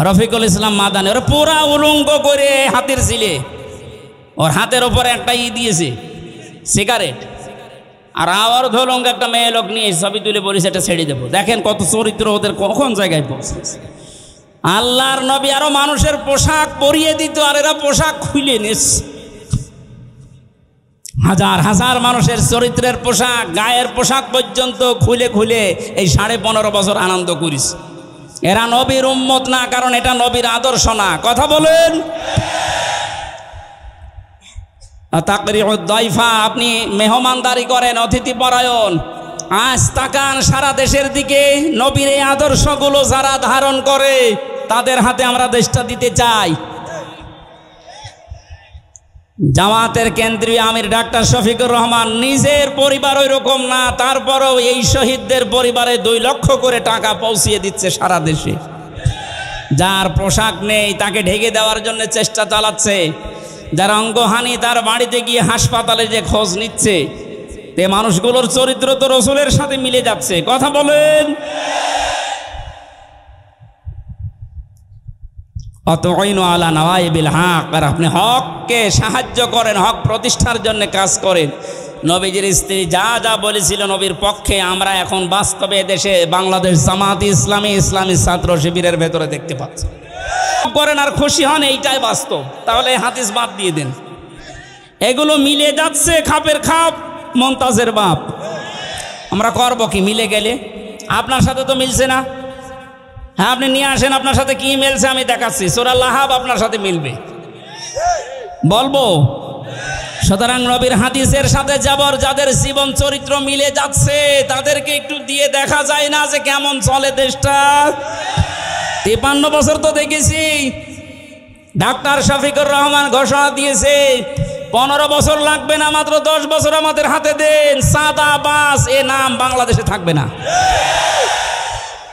রফিকুল ইসলাম মাদানী, ওরা পুরা উলঙ্গ করে হাতের ছিলে, ওর হাতের উপরে একটা দিয়েছে সিগারেট, আর আবার ধরুন একটা মেয়ে লোক নিয়ে ছবি তুলে বলেছে এটা ছেড়ে দেবো। দেখেন কত চরিত্র ওদের কখন জায়গায় পৌঁছেছে। আল্লাহর নবী আরো মানুষের পোশাক পরিয়ে দিত, আর এরা পোশাক খুলে নিচ্ছে। হাজার হাজার মানুষের চরিত্রের পোশাক, গায়ের পোশাক পর্যন্ত খুলে খুলে এই 15.5 বছর আনন্দ করিস। এরা নবীর উম্মত না, কারণ এটা নবীর আদর্শ না। কথা বলেন। তাকরিউদ দাইফা, আপনি মেহমানদারি করেন, অতিথি পরায়ণ। আজ তাকান সারা দেশের দিকে, নবীর এই আদর্শগুলো যারা ধারণ করে তাদের হাতে আমরা দেশটা দিতে চাই। জামাতের কেন্দ্রীয় আমির ডাক্তার শফিকুর রহমান নিজের পরিবার ওই রকম না, তারপরেও এই শহীদদের পরিবারে 2 লক্ষ করে টাকা পৌঁছিয়ে দিচ্ছে সারা দেশে। যার পোশাক নেই তাকে ঢেকে দেওয়ার জন্য চেষ্টা চালাচ্ছে। যার অঙ্গহানি তার বাড়িতে গিয়ে হাসপাতালে যে খোঁজ নিচ্ছে, তে মানুষগুলোর চরিত্র তো রসুলের সাথে মিলে যাচ্ছে। কথা বলেন। অতঈনু আলা নওয়াইবিল হক, আর আপনি হককে সাহায্য করেন, হক প্রতিষ্ঠার জন্য কাজ করেন। নবীজির স্ত্রী যা যা বলেছিল নবীর পক্ষে, আমরা এখন বাস্তবে দেশে বাংলাদেশ জামাত ইসলামী ইসলামী ছাত্র শিবিরের ভেতরে দেখতে পাচ্ছি। করেন আর খুশি হন, এইটাই বাস্তব। তাহলে হাদিস বাদ দিয়ে দেন। এগুলো মিলে যাচ্ছে, খাপের খাপ মমতাজের বাপ। আমরা করবো কি মিলে গেলে? আপনার সাথে তো মিলছে না। হ্যাঁ, আপনি নিয়ে আসেন আপনার সাথে কি মিলছে আমি দেখাচ্ছি। সূরা লাহাব আপনার সাথে মিলবে, বলবো সুতরাং নবীর হাদিসের সাথে যাদের জীবন চরিত্র মিলে যাচ্ছে তাদেরকে একটু দিয়ে দেখা যায় না যে কেমন চলে দেশটা। 53 বছর তো দেখেছি। ডাক্তার শফিকুর রহমান ঘোষণা দিয়েছে 15 বছর লাগবে না, মাত্র 10 বছর আমাদের হাতে দেন, চাঁদাবাজ এ নাম বাংলাদেশে থাকবে না।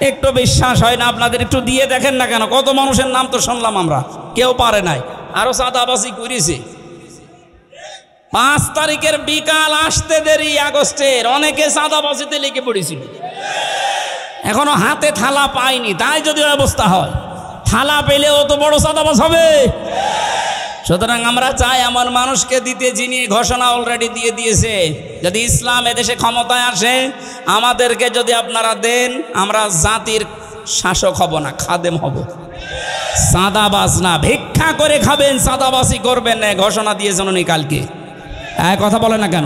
একটু বিশ্বাস হয় না আপনাদের? একটু দিয়ে দেখেন না কেন? কত মানুষের নাম তো শুনলাম আমরা, কেউ পারে নাই, আরো চাঁদাবাজি করেছে। 5 তারিখের বিকাল আসতে দেরি আগস্টের, অনেকে চাঁদাবাজিতে লেগে পড়েছিল, এখনো হাতে থালা পায়নি। তাই যদি অবস্থা হয়, থালা পেলেও তো বড় চাঁদাবাজ হবে। সুতরাং আমরা চাই এমন মানুষকে দিতে যিনি ঘোষণা অলরেডি দিয়ে দিয়েছে, যদি ইসলাম এদেশে ক্ষমতায় আসে আমাদেরকে যদি আপনারা দেন, আমরা জাতির শাসক হব না, খাদেম হব, চাঁদাবাজ না। ভিক্ষা করে খাবেন, চাঁদাবাজি করবেন না, ঘোষণা দিয়েছেন উনি কালকে। কথা বলে না কেন?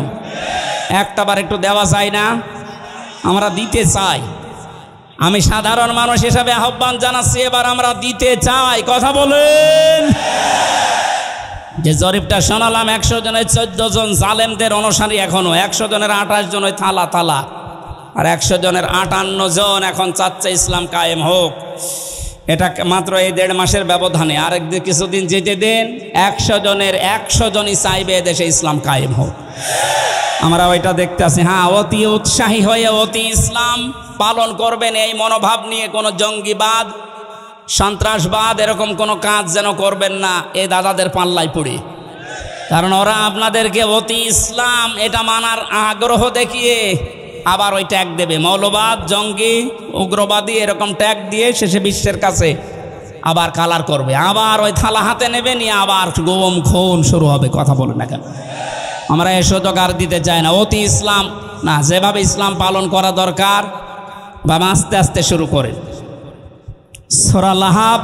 একটাবার একটু দেওয়া চাই না? আমরা দিতে চাই। আমি সাধারণ মানুষ হিসাবে আহ্বান জানাচ্ছি, এবার আমরা দিতে চাই। কথা বলেন। যে জরিপটা শোনালাম, 100 জনের 14 জন জালেমদের অনুসারী, এখনো 100 জনের 28 জন ওই থালা থালা, আর 100 জনের 58 জন এখন চাচ্ছে ইসলাম কায়েম হোক। এটা মাত্র এই 1.5 মাসের ব্যবধানে। আরেক কিছুদিন যেতে দেন, 100 জনের 100 জনই চাইবে দেশে ইসলাম কায়েম হোক। আমরা ওইটা দেখতে আছি। হ্যাঁ, অতি উৎসাহী হয়ে অতি ইসলাম পালন করবেন, এই মনোভাব নিয়ে কোনো জঙ্গিবাদ, সন্ত্রাসবাদ এরকম কোনো কাজ যেন করবেন না এই দাদাদের পাল্লায় পড়ে। কারণ ওরা আপনাদেরকে অতি ইসলাম এটা মানার আগ্রহ দেখিয়ে আবার ওই ট্যাগ দেবে, মৌলবাদ, জঙ্গি, উগ্রবাদী এরকম ট্যাগ দিয়ে শেষে বিশ্বের কাছে আবার কালার করবে, আবার ওই থালা হাতে নেবে নিয়ে আবার গোম খুন শুরু হবে। কথা বলে না কেন? আমরা এ সুযোগ আর দিতে চাই না। অতি ইসলাম না, যেভাবে ইসলাম পালন করা দরকার বাবা আস্তে আস্তে শুরু করেন। সূরা লাহাব,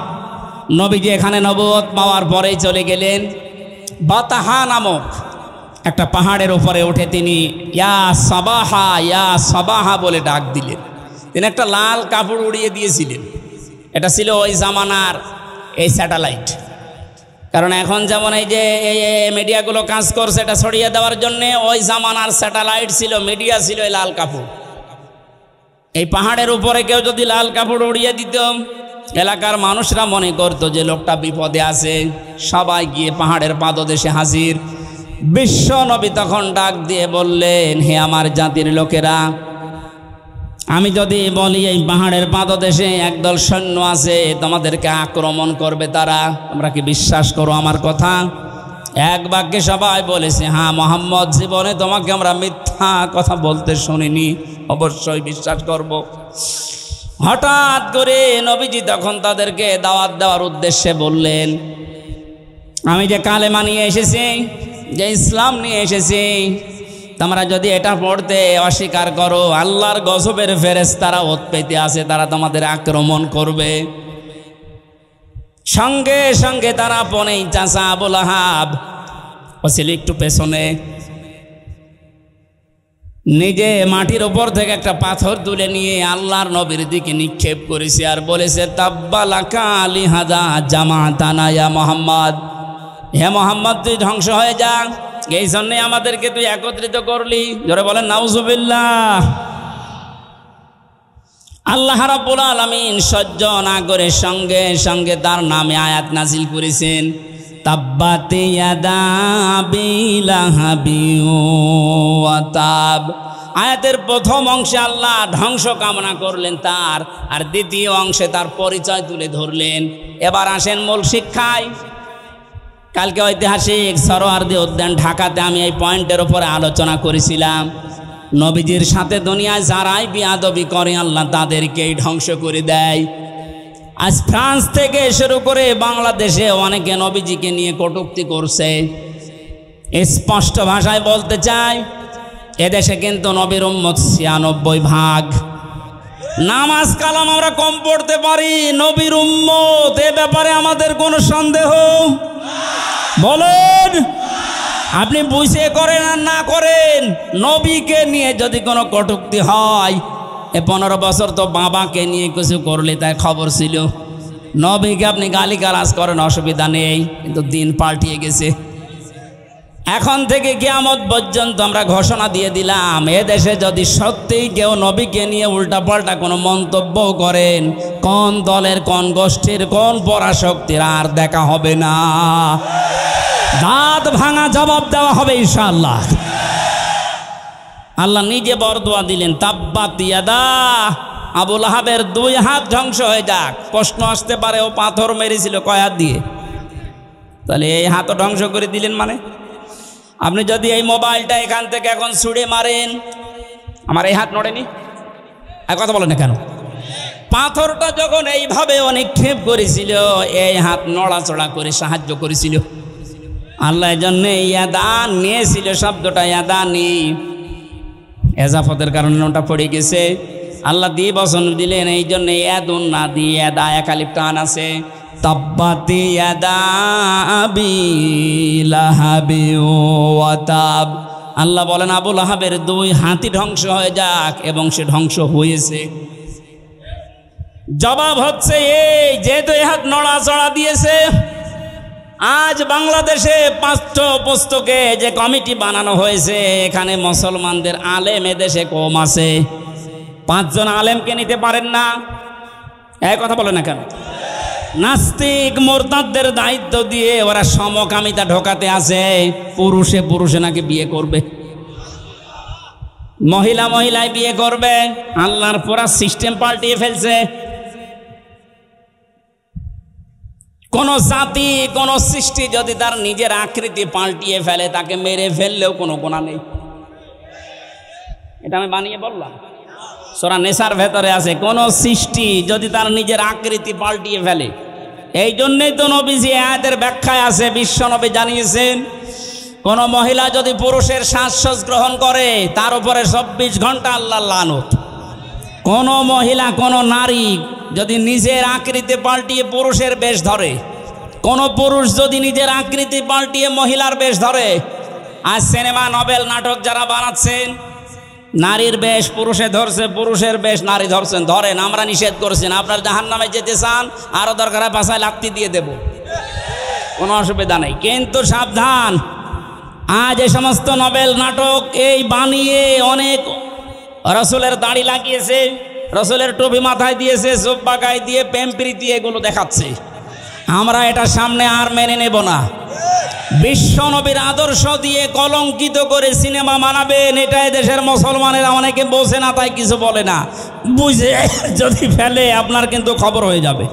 নবীজি এখানে নবুয়ত পাওয়ার পরেই চলে গেলেন বাতাহা নামক একটা পাহাড়ের উপরে উঠে তিনি ইয়া সাবাহা ইয়া সাবাহা বলে ডাক দিলেন। তিনি একটা লাল কাপড় উড়িয়ে দিয়েছিলেন। এটা ছিল ওই জামানার এই স্যাটেলাইট। কারণ এখন যেমন এই যে মিডিয়াগুলো কাজ করছে এটা ছড়িয়ে দেওয়ার জন্য, ওই জামানার স্যাটেলাইট ছিল, মিডিয়া ছিল এই লাল কাপড়। এই পাহাড়ের উপরে কেউ যদি লাল কাপড় উড়িয়ে দিত, এলাকার মানুষরা মনে করতো যে লোকটা বিপদে আছে, সবাই গিয়ে পাহাড়ের পাদদেশে হাজির। বিশ্ব নবী তখন ডাক দিয়ে বললেন, হে আমার জাতির লোকেরা, আমি যদি বলি এই পাহাড়ের পাদদেশে একদল সৈন্য আছে, তোমাদেরকে আক্রমণ করবে তারা, তোমরা কি বিশ্বাস করো আমার কথা? এক বাক্যে সবাই বলেছে, হ্যাঁ মুহাম্মদ, জীবনে তোমাকে আমরা মিথ্যা কথা বলতে শুনিনি, অবশ্যই বিশ্বাস করব। হঠাৎ করে নবীজি তখন তাদেরকে দাওয়াত দেওয়ার উদ্দেশ্যে বললেন, আমি যে কালেমা নিয়ে এসেছি, যে ইসলাম নিয়ে এসেছি, তোমরা যদি এটা পড়তে অস্বীকার করো, আল্লাহর গজবের ফেরেশতারা উৎপেতে আছে, তারা তোমাদের আক্রমণ করবে। সঙ্গে সঙ্গে তারা পনেই চাচা আবু লাহাব ও ছিল একটু পেছনে, নিজে মাটির উপর থেকে একটা পাথর তুলে নিয়ে আল্লাহর নবীর দিকে নিক্ষেপ করেছে আর বলেছে, তাব্বালাকা লিহাদা জামাতানা ইয়া মুহাম্মদ, হে মুহাম্মদ তুই ধ্বংস হয়ে যা, এই জন্যে আমাদেরকে তুই একত্রিত করলি। জোরে বলেন নাউজুবিল্লাহ। আল্লাহ রাব্বুল আলামিন সহ্য না করে সঙ্গে সঙ্গে তার নামে আয়াত নাজিল করেছেন, তাব্বাত ইয়াদা আবি লাহাবিন ওয়া তাব। আয়াতের প্রথম অংশে আল্লাহ ধ্বংস কামনা করলেন তার, আর দ্বিতীয় অংশে তার পরিচয় তুলে ধরলেন। এবার আসেন মূল শিক্ষায়। কালকে ঐতিহাসিক সরোয়ার্দী উদ্যান ঢাকাতে আমি এই পয়েন্টের উপরে আলোচনা করেছিলাম, নবীজির সাথে দুনিয়ায় যারাই বিয়াদবি করে আল্লাহ তাদেরকেই ধ্বংস করে দেয়। আজ ফ্রান্স থেকে শুরু করে বাংলাদেশে অনেকে নবীজিকে নিয়ে কটূক্তি করছে। স্পষ্ট ভাষায় বলতে চাই, এদেশে কিন্তু নবীর উম্মত 96%। নামাজ কালাম আমরা কম পড়তে পারি, নবীর উম্মত এ ব্যাপারে আমাদের কোনো সন্দেহ বলেন? আপনি বুঝে করেন আর না করেন, নবীকে নিয়ে যদি কোনো কটূক্তি হয়, এ 15 বছর তো বাবাকে নিয়ে কিছু করলে তাই খবর ছিল। নবীকে আপনি গালিগালাজ করেন, অসুবিধা নেই, কিন্তু দিন পাল্টিয়ে গেছে। এখন থেকে কিয়ামত পর্যন্ত আমরা ঘোষণা দিয়ে দিলাম, এ দেশে যদি সত্যিই কেউ নবীকে নিয়ে উল্টাপাল্টা কোনো মন্তব্য করেন, কোন দলের, কোন গোষ্ঠীর, কোন পরাশক্তির আর দেখা হবে না। দাঁত ভাঙা জবাব দেওয়া হবে ইনশাআল্লাহ। আল্লাহ নিজে বরদোয়া দিলেন, তাব্বাত ইয়াদা, আবু লাহাবের 2 হাত ধ্বংস হয়ে যাক। প্রশ্ন আসতে পারে, ও পাথর মেরেছিল কয় হাত দিয়ে? তাহলে এই হাতও ধ্বংস করে দিলেন মানে? আপনি যদি এই মোবাইলটা এখান থেকে এখন ছুঁড়ে মারেন, আমার এই হাত নড়েনি? আর কথা বলেন না কেন? পাথরটা যখন এইভাবে অনেক ক্ষেপ করেছিল, এই হাত নড়াচড়া করে সাহায্য করেছিল। আল্লাহ জন্য ইয়াদান নিয়েছিল, শব্দটা ইয়াদানি এজাফতের কারণে ওটা পড়ে গেছে। আল্লাহ দিয়ে বচন দিলেন, এই জন্য ইয়াদুন না দিয়ে ইয়াদা একালিপ টান আছে। তাব্বাত ইয়াদা আবি লাহাবি ওয়া তাব। আল্লাহ বলেন আবু লাহাবের 2 হাতই ধ্বংস হয়ে যাক, এবং সে ধ্বংস হয়েছে। জবাব হচ্ছে এই, যেহেতু এই হাত নড়াচড়া দিয়েছে, আজ বাংলাদেশে পাঠ্যপুস্তকে যে কমিটি বানানো হয়েছে, এখানে মুসলমানদের আলেম এদেশে কম আছে। 5 জন আলেমকে নিতে পারেন না, এই কথা বলে না কেন? নাস্তিক মোরতাদদের দায়িত্ব দিয়ে ওরা সমকামিতা ঢোকাতে আছে। পুরুষে পুরুষে নাকি বিয়ে করবে, মহিলা মহিলায় বিয়ে করবে। আল্লাহর পুরা সিস্টেম পাল্টিয়ে ফেলছে। কোন জাতি, কোন সৃষ্টি যদি তার নিজের আকৃতি পাল্টিয়ে ফেলে, তাকে মেরে ফেললেও কোনো গুনাহ নেই। এটা আমি বানিয়ে বললাম, সূরা নেসার ভেতরে আছে। কোন সৃষ্টি যদি তার নিজের আকৃতি পাল্টিয়ে ফেলে, এই জন্যই তো নবীজি আয়াতের ব্যাখ্যায় আছে, বিশ্বনবী জানিয়েছেন, কোন মহিলা যদি পুরুষের শ্বাস গ্রহণ করে, তার উপরে 24 ঘন্টা আল্লাহর লানত। কোন মহিলা, কোন নারী যদি নিজের আকৃতি পাল্টিয়ে পুরুষের বেশ ধরে, কোন পুরুষ যদি নিজের আকৃতি পাল্টিয়ে মহিলার বেশ ধরে, আজ সিনেমা, নভেল, নাটক যারা বানাচ্ছেন, নারীর বেশ পুরুষে ধরছে, পুরুষের বেশ নারী ধরছেন, ধরেন, আমরা নিষেধ করছেন। আপনার জাহান্নামে যেতে চান, আরো দরকার হয় পাশায় লাত্তি দিয়ে দেব, কোনো অসুবিধা নেই। কিন্তু সাবধান, আজ এই সমস্ত নভেল, নাটক এই বানিয়ে অনেক রসুলের দাড়ি লাগিয়েছে, রসুলের টুপি মাথায় দিয়েছে, জুব্বা গায়ে দিয়ে প্রেম প্রীতি এগুলো দেখাচ্ছে। আমরা এটা সামনে আর মেনে নেব না। বিশ্বনবীর আদর্শ দিয়ে কলঙ্কিত করে সিনেমা বানাবেন, এটা দেশের মুসলমানেরা অনেকে বোঝে না, তাই কিছু বলে না। বুঝে যদি ফেলে, আপনার কিন্তু খবর হয়ে যাবে।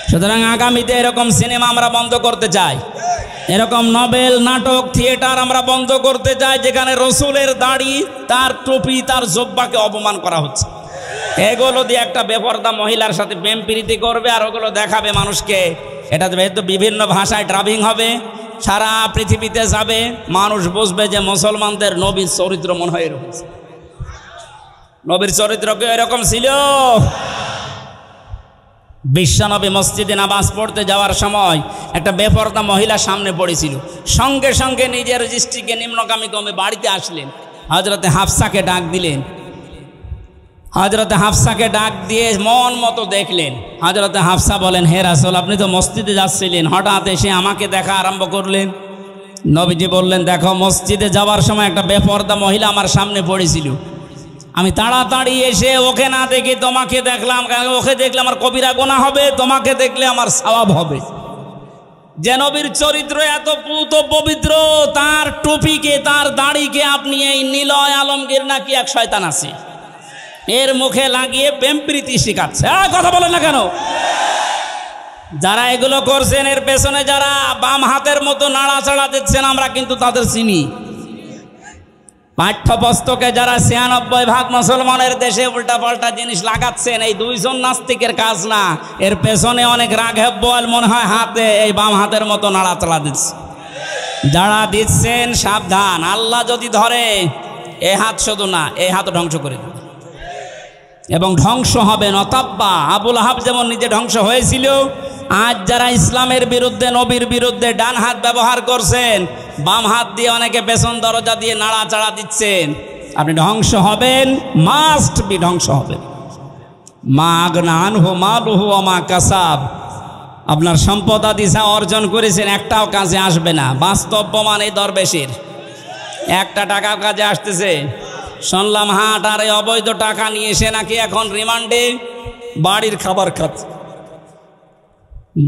সুতরাং আগামীতে এরকম সিনেমা আমরা বন্ধ করতে চাই, এরকম নভেল, নাটক, থিয়েটার আমরা বন্ধ করতে চাই, যেখানে রসুলের দাড়ি, তার টুপি, তার জব্বাকে অপমান করা হচ্ছে। এগুলো দিয়ে একটা বেপরদা মহিলার সাথে প্রেম প্রীতি করবে, আর ওগুলো দেখাবে মানুষকে। এটা যেহেতু বিভিন্ন ভাষায় ড্রাবিং হবে, সারা পৃথিবীতে যাবে, মানুষ বুঝবে যে মুসলমানদের নবীর চরিত্র মনে হয় এরকম। নবীর চরিত্র কি এরকম ছিল? বিশ্বনবী মসজিদে নামাজ পড়তে যাওয়ার সময় একটা বেপরদা মহিলা সামনে পড়েছিল, সঙ্গে সঙ্গে নিজের দৃষ্টিকে নিম্নগামী কমে বাড়িতে আসলেন, হযরতে হাফসাকে ডাক দিলেন। হযরতে হাফসাকে ডাক দিয়ে মন মতো দেখলেন। হযরতে হাফসা বলেন, হে রাসূল, আপনি তো মসজিদে যাচ্ছিলেন, হঠাৎ এসে আমাকে দেখা আরম্ভ করলেন। নবীজি বললেন, দেখো, মসজিদে যাওয়ার সময় একটা বেপরদা মহিলা আমার সামনে পড়েছিল, আমি তাড়াতাড়ি এসে ওকে না দেখে তোমাকে দেখলাম। ওকে দেখলে আমার কবিরা গুনাহ হবে, তোমাকে দেখলে আমার সওয়াব হবে। যে নবীর চরিত্র এত পুত পবিত্র, তার টুপিকে, তার দাড়িকে আপনি এই নিলয় আলমগীর নাকি এক শয়তান আছে, এর মুখে লাগিয়ে প্রেম প্রীতি শিখাচ্ছে। কথা বলেন না কেন? যারা এগুলো করছেন, এর পেছনে যারা বাম হাতের মতো নাড়াচাড়া দিচ্ছেন, আমরা কিন্তু তাদের চিনি। পাঠ্যপুস্তকে যারা ৯৬% মুসলমানের দেশে উল্টাপাল্টা জিনিস লাগাচ্ছেন, এই 2 জন নাস্তিকের কাজ না, এর পেছনে অনেক রাঘব বোয়াল মনে হয় হাতে এই বাম হাতের মতো নাড়াচাড়া দিচ্ছে। যারা দিচ্ছেন সাবধান, আল্লাহ যদি ধরে, এই হাত শুধু না, এই হাত ধ্বংস করে দেবে, এবং ধ্বংস হবে নতাব্বা। আবু লাহাব যেমন নিজে ধ্বংস হয়েছিল, আজ যারা ইসলামের বিরুদ্ধে, নবীর বিরুদ্ধে ডান হাত ব্যবহার করছেন, বাম হাত দিয়ে অনেকে পেছন দরজা দিয়ে নাড়াচাড়া দিচ্ছেন, আপনি ধ্বংস হবেন, মাস্ট বি ধ্বংস হবেন। মা আগনা আনহু মালুহু ওয়া মা কাসাব, আপনার সম্পদ আদি যা অর্জন করেছেন একটাও কাজে আসবে না। বাস্তব প্রমাণ এই দরবেশের, একটা টাকা কাজে আসতেছে। শুনলাম হাট আর এই অবৈধ টাকা নিয়ে এসে নাকি এখন রিমান্ডে বাড়ির খাবার খাচ্ছে।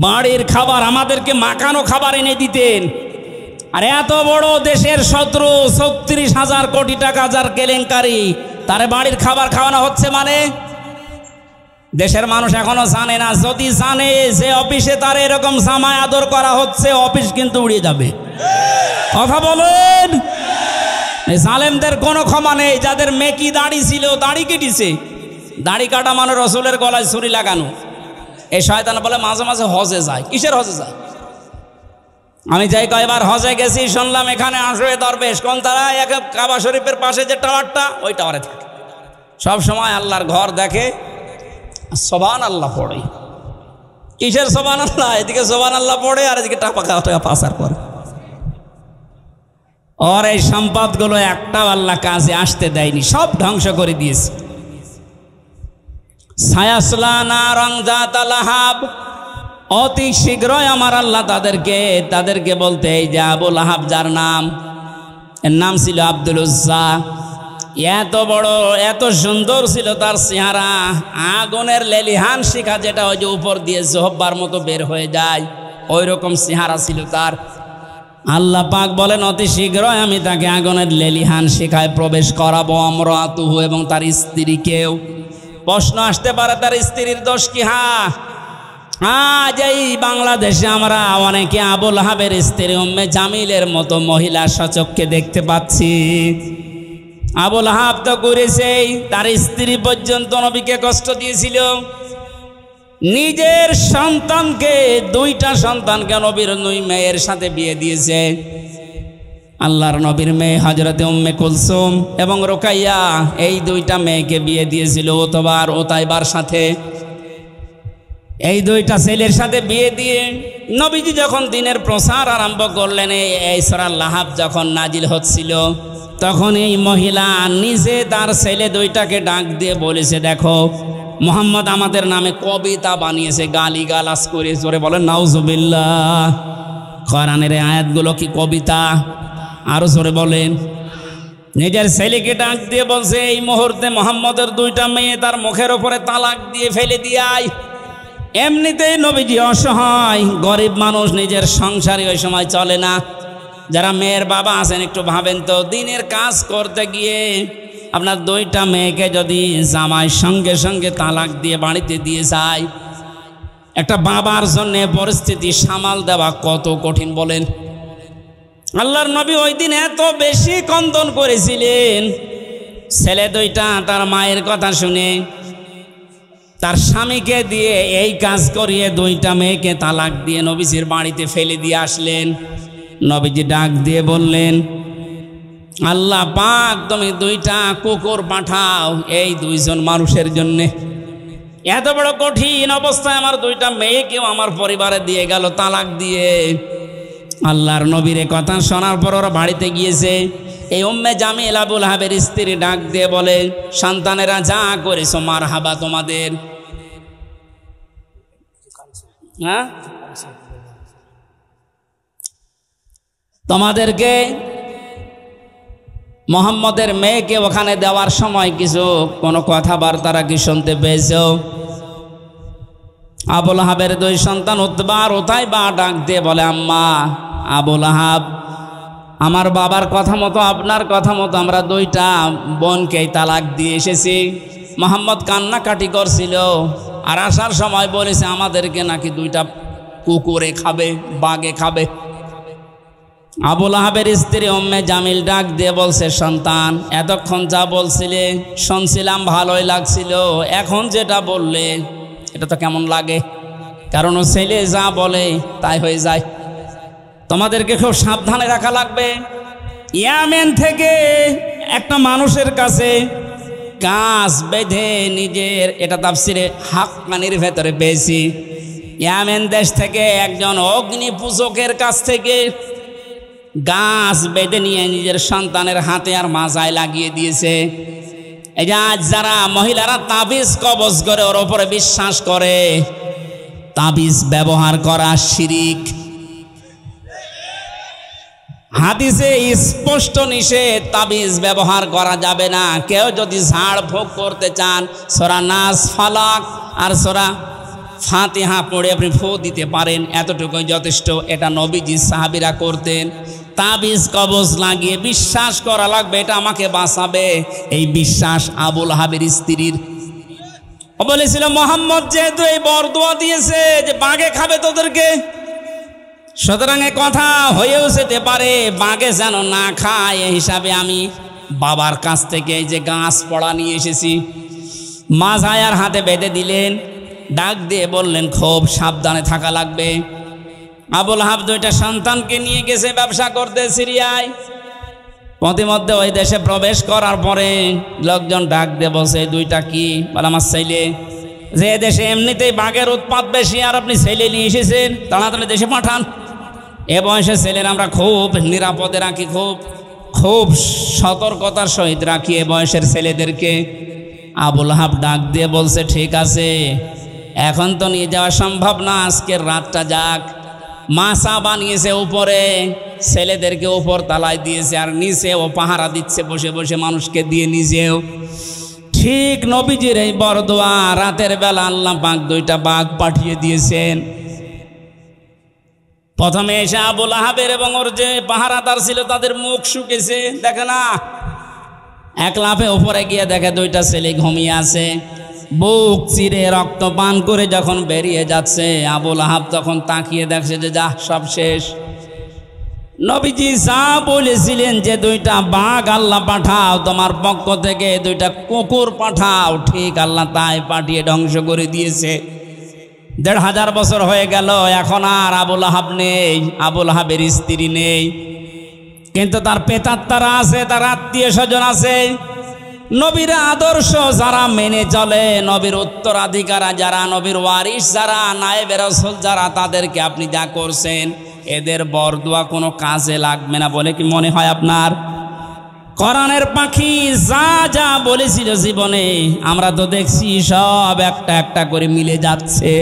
বাড়ির খাবার আমাদেরকে মাখানো খাবার এনে দিতেন। আর এত বড় দেশের শত্রু ৩৬,০০০ কোটি টাকা যার কেলেঙ্কারি, তারে বাড়ির খাবার খাওয়ানো হচ্ছে মানে দেশের মানুষ এখনো জানে না। যদি জানে যে অফিসে তার এরকম জামায় আদর করা হচ্ছে, অফিস কিন্তু উড়িয়ে যাবে। কথা বলেন। এই জালেমদের কোনো ক্ষমা নেই। যাদের মেকি দাড়ি ছিল দাড়ি কেটেছে, দাড়ি কাটা মানে রসুলের গলায় ছুরি লাগানো। এই শয়তান বলে মাঝে মাঝে হজে যায়। কিসের হজে যায়? আমি যাই কয়েকবার হজে গেছি, শুনলাম এখানে আসবে দরবেশ কোন তারা, এক কাবা শরীফের পাশে যে টাওয়ারটা, ওই টাওয়ারে থাকে সব সময়, আল্লাহর ঘর দেখে, সুবহান আল্লাহ পড়ে। কিসের সুবহান আল্লাহ? এদিকে সুবহান আল্লাহ পড়ে আর এদিকে টাকা পাচার করে। ওর এই সম্পদগুলো একটাও আল্লাহ কাজে আসতে দেয়নি, সব ধ্বংস করে দিয়েছে। সায়াসলা নারাং যাতা লাহাব, অতি শীঘ্রই আমার আল্লাহ তাদেরকে বলতে, এই যে আবু লাহাব যার নাম, এর নাম ছিল আব্দুল উজ্জা, এত বড় এত সুন্দর ছিল তার চেহারা, আগুনের লেলিহান শিখা যেটা ওই যে উপর দিয়ে জহব্বার মতো বের হয়ে যায়, ওই রকম চেহারা ছিল তার। আল্লাহ পাক বলেন অতি শীঘ্রই আমি তাকে আগুনের লেলিহান শিখায় প্রবেশ করাবো, আমরাতুহু, এবং তার স্ত্রীকেও। প্রশ্ন আসতে পারে তার স্ত্রীর দোষ কি? আজ এই বাংলাদেশে আমরা অনেকে আবু লাহাবের স্ত্রী উম্মে জামিলের মতো মহিলা সচক্ষে দেখতে পাচ্ছি। আবু লাহাব তো করেছেই, তার স্ত্রী পর্যন্ত নবীকে কষ্ট দিয়েছিল। নিজের সন্তানকে, দুইটা সন্তানকে নবীর 2 মেয়ের সাথে বিয়ে দিয়েছে। আল্লাহর নবীর মেয়ে হযরতে উম্মে কুলসুম এবং রুকাইয়া, এই 2টা মেয়েকে বিয়ে দিয়েছিল উতবা আর উতাইবার সাথে। এই 2টা ছেলের সাথে বিয়ে দিয়ে নবীজি যখন দিনের প্রচার আরম্ভ করলেন, এই সূরা লাহাব যখন নাজিল হচ্ছিল, তখন এই মহিলা নিজে তার ছেলে 2টাকে ডাক দিয়ে বলেছে, দেখো মুহাম্মদ আমাদের নামে কবিতা বানিয়েছে, গালিগালাজ করে। জোরে বলেন নাউজুবিল্লাহ। কোরআনের আয়াতগুলো কি কবিতা? আরো জোরে বলেন। নিজের ছেলেকে ডাক দিয়ে বলছে, এই মুহূর্তে মুহাম্মদের 2টা মেয়ে তার মুখের উপরে তালাক দিয়ে ফেলে দিয়াই। এমনিতেই নবীজি অসহায়, গরিব মানুষ, নিজের সংসারে ওই সময় চলে না। যারা মেয়ের বাবা আছেন একটু ভাবেন তো, দিনের কাজ করতে গিয়ে আপনার 2টা মেয়েকে যদি জামাই সঙ্গে সঙ্গে তালাক দিয়ে বাড়িতে দিয়ে যায়, একটা বাবার জন্য পরিস্থিতি সামাল দেওয়া কত কঠিন বলেন। আল্লাহর নবী ওই দিন এত বেশি কন্দন করেছিলেন। ছেলে 2টা তার মায়ের কথা শুনে তার স্বামীকে দিয়ে এই কাজ করিয়ে 2টা মেয়েকে তালাক দিয়ে নবীজির বাড়িতে ফেলে দিয়ে আসলেন। নবীজি ডাক দিয়ে বললেন, আল্লাহ পাক তুমি 2টা কুকুর পাঠাও এই 2জন মানুষের জন্যে। এত বড় কঠিন অবস্থায় আমার 2টা মেয়েকেও আমার পরিবারে দিয়ে গেল তালাক দিয়ে। আল্লাহর নবীর কথা শোনার পর ওরা বাড়িতে গিয়েছে। এই উম্মে জামিল আবু লাহাবের স্ত্রী ডাক দিয়ে বলে, সন্তানেরা যা করেছো মারহাবা তোমাদের। হ্যাঁ, তোমাদেরকে মুহাম্মদের মেয়েকে ওখানে দেওয়ার সময় কিছু কোনো কথাবার্তারা কি শুনতে পেয়েছো? আবু লাহাবের 2 সন্তান উতবা আর উতাইবা ডাক দিয়ে বলে, আম্মা আবু লাহাব, আমার বাবার কথা মতো আপনার কথা মতো আমরা 2টা বোনকে তালাক দিয়ে এসেছি। মুহাম্মদ কান্নাকাটি করছিল আর আসার সময় বলেছে আমাদেরকে নাকি 2টা কুকুরে খাবে, বাঘে খাবে। আবু লাহাবের স্ত্রী উম্মে জামিল ডাক দিয়ে বলছে, সন্তান এতক্ষণ যা বলছিলে শুনছিলাম ভালোই লাগছিল, এখন যেটা বললে এটা তো কেমন লাগে? কারণ ও ছেলে যা বলে তাই হয়ে যায়। তোমাদেরকে খুব সাবধানে রাখা লাগবে। ইয়ামেন থেকে একটা মানুষের কাছে গাছ বেঁধে নিজের, এটা তাফসিরে হাক্কানির ভেতরে পেয়েছি, ইয়ামেন দেশ থেকে একজন অগ্নি পূজকের কাছ থেকে গাছ বেঁধে নিয়ে নিজের সন্তানের হাতে আর মাজায় লাগিয়ে দিয়েছে। এই যে আজ যারা মহিলারা তাবিজ কবজ করে ওর ওপরে বিশ্বাস করে, তাবিজ ব্যবহার করা শিরিক। হাদিসে স্পষ্ট নিষেধ, তাবিজ ব্যবহার করা যাবে না। কেউ যদি ঝাড় ফুঁক করতে চান, সূরা নাস, ফালাক আর সূরা ফাতিহা পড়ে আপনি ফু দিতে পারেন, এতটুকুই যথেষ্ট। এটা নবীজি সাহাবীরা করতেন। তাবিজ কবজ লাগিয়ে বিশ্বাস করা লাগবে এটা আমাকে বাঁচাবে, এই বিশ্বাস আবুল আহাবের স্ত্রীর। ও বলেছিল মোহাম্মদ যেহেতু এই বরদোয়া দিয়েছে যে বাঘে খাবে তোদেরকে, সুতরাং এ কথা হয়েও যেতে পারে বাঘে যেন না খায়, এই হিসাবে আমি বাবার কাছ থেকে এই যে গাছ পড়া নিয়ে এসেছি। মাঝায়ার হাতে বেঁধে দিলেন, ডাক দিয়ে বললেন খুব সাবধানে থাকা লাগবে। আবুল আহাব দুইটা সন্তানকে নিয়ে গেছে ব্যবসা করতে সিরিয়ায়। প্রতিমধ্যে ওই দেশে প্রবেশ করার পরে লোকজন ডাক দিয়ে বলছে দুইটা কি? বলে আমার ছেলে। যে দেশে এমনিতেই বাঘের উৎপাত বেশি আর আপনি ছেলে নিয়ে এসেছেন, তাড়াতাড়ি দেশে পাঠান। এ বয়সে ছেলের আমরা খুব নিরাপদে রাখি, খুব সতর্কতার সহিত রাখি এ বয়সের ছেলেদেরকে। আবুল আহাব ডাক দিয়ে বলছে ঠিক আছে, এখন তো নিয়ে যাওয়া সম্ভব না, আজকের রাতটা যাক। মাছা বানিয়েছে উপরে, ছেলেদেরকে উপর তালায় দিয়েছে, আর নিচে ও পাহারা দিচ্ছে বসে বসে মানুষকে দিয়ে নিজেও। ঠিক নবীজির এই বরদোয়া রাতের বেলা আল্লাহ পাক দুইটা বাঘ পাঠিয়ে দিয়েছেন। প্রথমে এসে আবুল আহাবের এবং ওর যে পাহারাদার ছিল তাদের মুখ শুকেছে, দেখে না। এক লাফে উপরে গিয়ে দেখে দুইটা ছেলে ঘুমিয়ে আছে। বুক চিরে রক্ত পান করে যখন বেরিয়ে যাচ্ছে, আবুল আহাব তখন তাকিয়ে দেখছে যে যা সব শেষ। নবীজি যা বলেছিলেন যে দুইটা বাঘ আল্লাহ পাঠাও তোমার পক্ষ থেকে, দুইটা কুকুর পাঠাও, ঠিক আল্লাহ তাই পাঠিয়ে ধ্বংস করে দিয়েছে। ১৫০০ বছর হয়ে গেল, এখন আর আবুল আহাব নেই, আবুল আহাবের স্ত্রী নেই, কিন্তু তার পেতাত্তারা আছে, তার আত্মীয় স্বজন আছে। নবীর আদর্শ যারা মেনে চলে, নবীর উত্তরাধিকারা যারা, নবীর ওয়ারিস যারা, নায়েবে রাসূল যারা, তাদেরকে আপনি যা করছেন এদের বরদোয়া কোনো কাজে লাগবে না বলে কি মনে হয় আপনার? কোরআনের পাখি যা যা বলেছিল জীবনে আমরা তো দেখছি সব একটা একটা করে মিলে যাচ্ছে।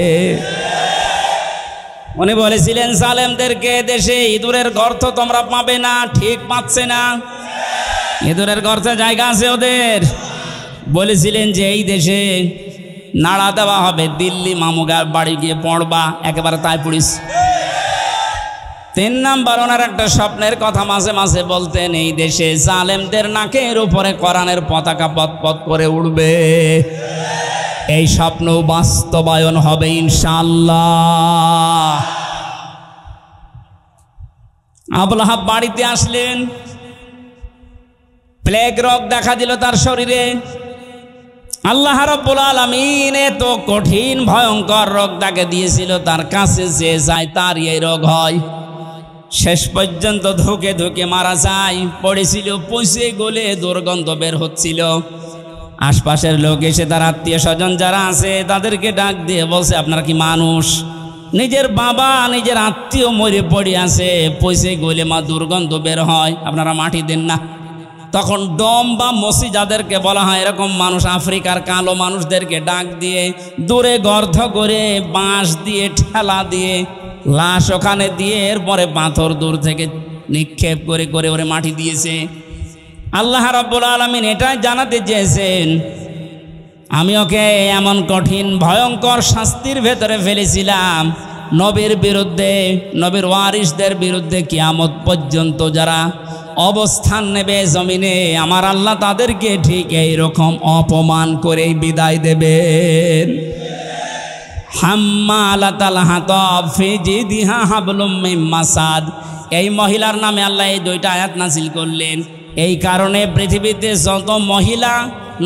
উনি বলেছিলেন জালেমদেরকে দেশে ইঁদুরের গর্ত তোমরা পাবে না, ঠিক পাচ্ছে না, ইঁদুরের গর্তে জায়গা আছে ওদের। বলেছিলেন যে এই দেশে নাড়া দেওয়া হবে, দিল্লি মামুগার বাড়ি গিয়ে পড়বা, একেবারে তাই পড়িস। ৩ নাম্বার ওনার একটা স্বপ্নের কথা মাঝে মাঝে বলতেন, এই দেশে জালেমদের নাকের উপরে কোরআনের পতাকা পথ করে উঠবে। এই স্বপ্ন বাস্তবায়ন হবে ইনশাআল্লাহ। আবুল আহাব বাড়িতে আসলেন, প্লেগ রোগ দেখা দিল তার শরীরে। আল্লাহ রাব্বুল আলামিন এত কঠিন ভয়ঙ্কর রোগ তাকে দিয়েছিল, তার কাছে যে যায় তার এই রোগ হয়। শেষ পর্যন্ত ধুকে ধুকে মারা যায়, পড়েছিল, পচে গলে দুর্গন্ধ বের হচ্ছিল। আশপাশের লোক এসে তার আত্মীয় স্বজন যারা আছে তাদেরকে ডাক দিয়ে বলছে আপনারা কি মানুষ? নিজের বাবা নিজের আত্মীয় মরে পড়ে আছে, পচে গলে মা দুর্গন্ধ বের হয়, আপনারা মাটি দেন না। তখন ডম বা মসি যাদেরকে বলা হয়, এরকম মানুষ আফ্রিকার কালো মানুষদেরকে ডাক দিয়ে দূরে গর্ত করে বাঁশ দিয়ে ঠেলা দিয়ে লাশ ওখানে দিয়ে এরপরে পাথর দূর থেকে নিক্ষেপ করে করে ওরে মাটি দিয়েছে। আল্লাহ রাব্বুল আলামিন এটাই জানাতে চেয়েছেন আমি ওকে এমন কঠিন ভয়ঙ্কর শাস্তির ভেতরে ফেলেছিলাম, নবীর বিরুদ্ধে, নবীর ওয়ারিসদের বিরুদ্ধে কিয়ামত পর্যন্ত যারা অবস্থান নেবে জমিনে, আমার আল্লাহ তাদেরকে ঠিক এইরকম অপমান করেই বিদায় দেবেন। হাম্মালাতাল হাতাব ফি জিদিহা হাবলুম মিন মাসাদ, এই মহিলার নামে আল্লাহ এই 2টা আয়াত নাযিল করলেন। এই কারণে পৃথিবীতে যত মহিলা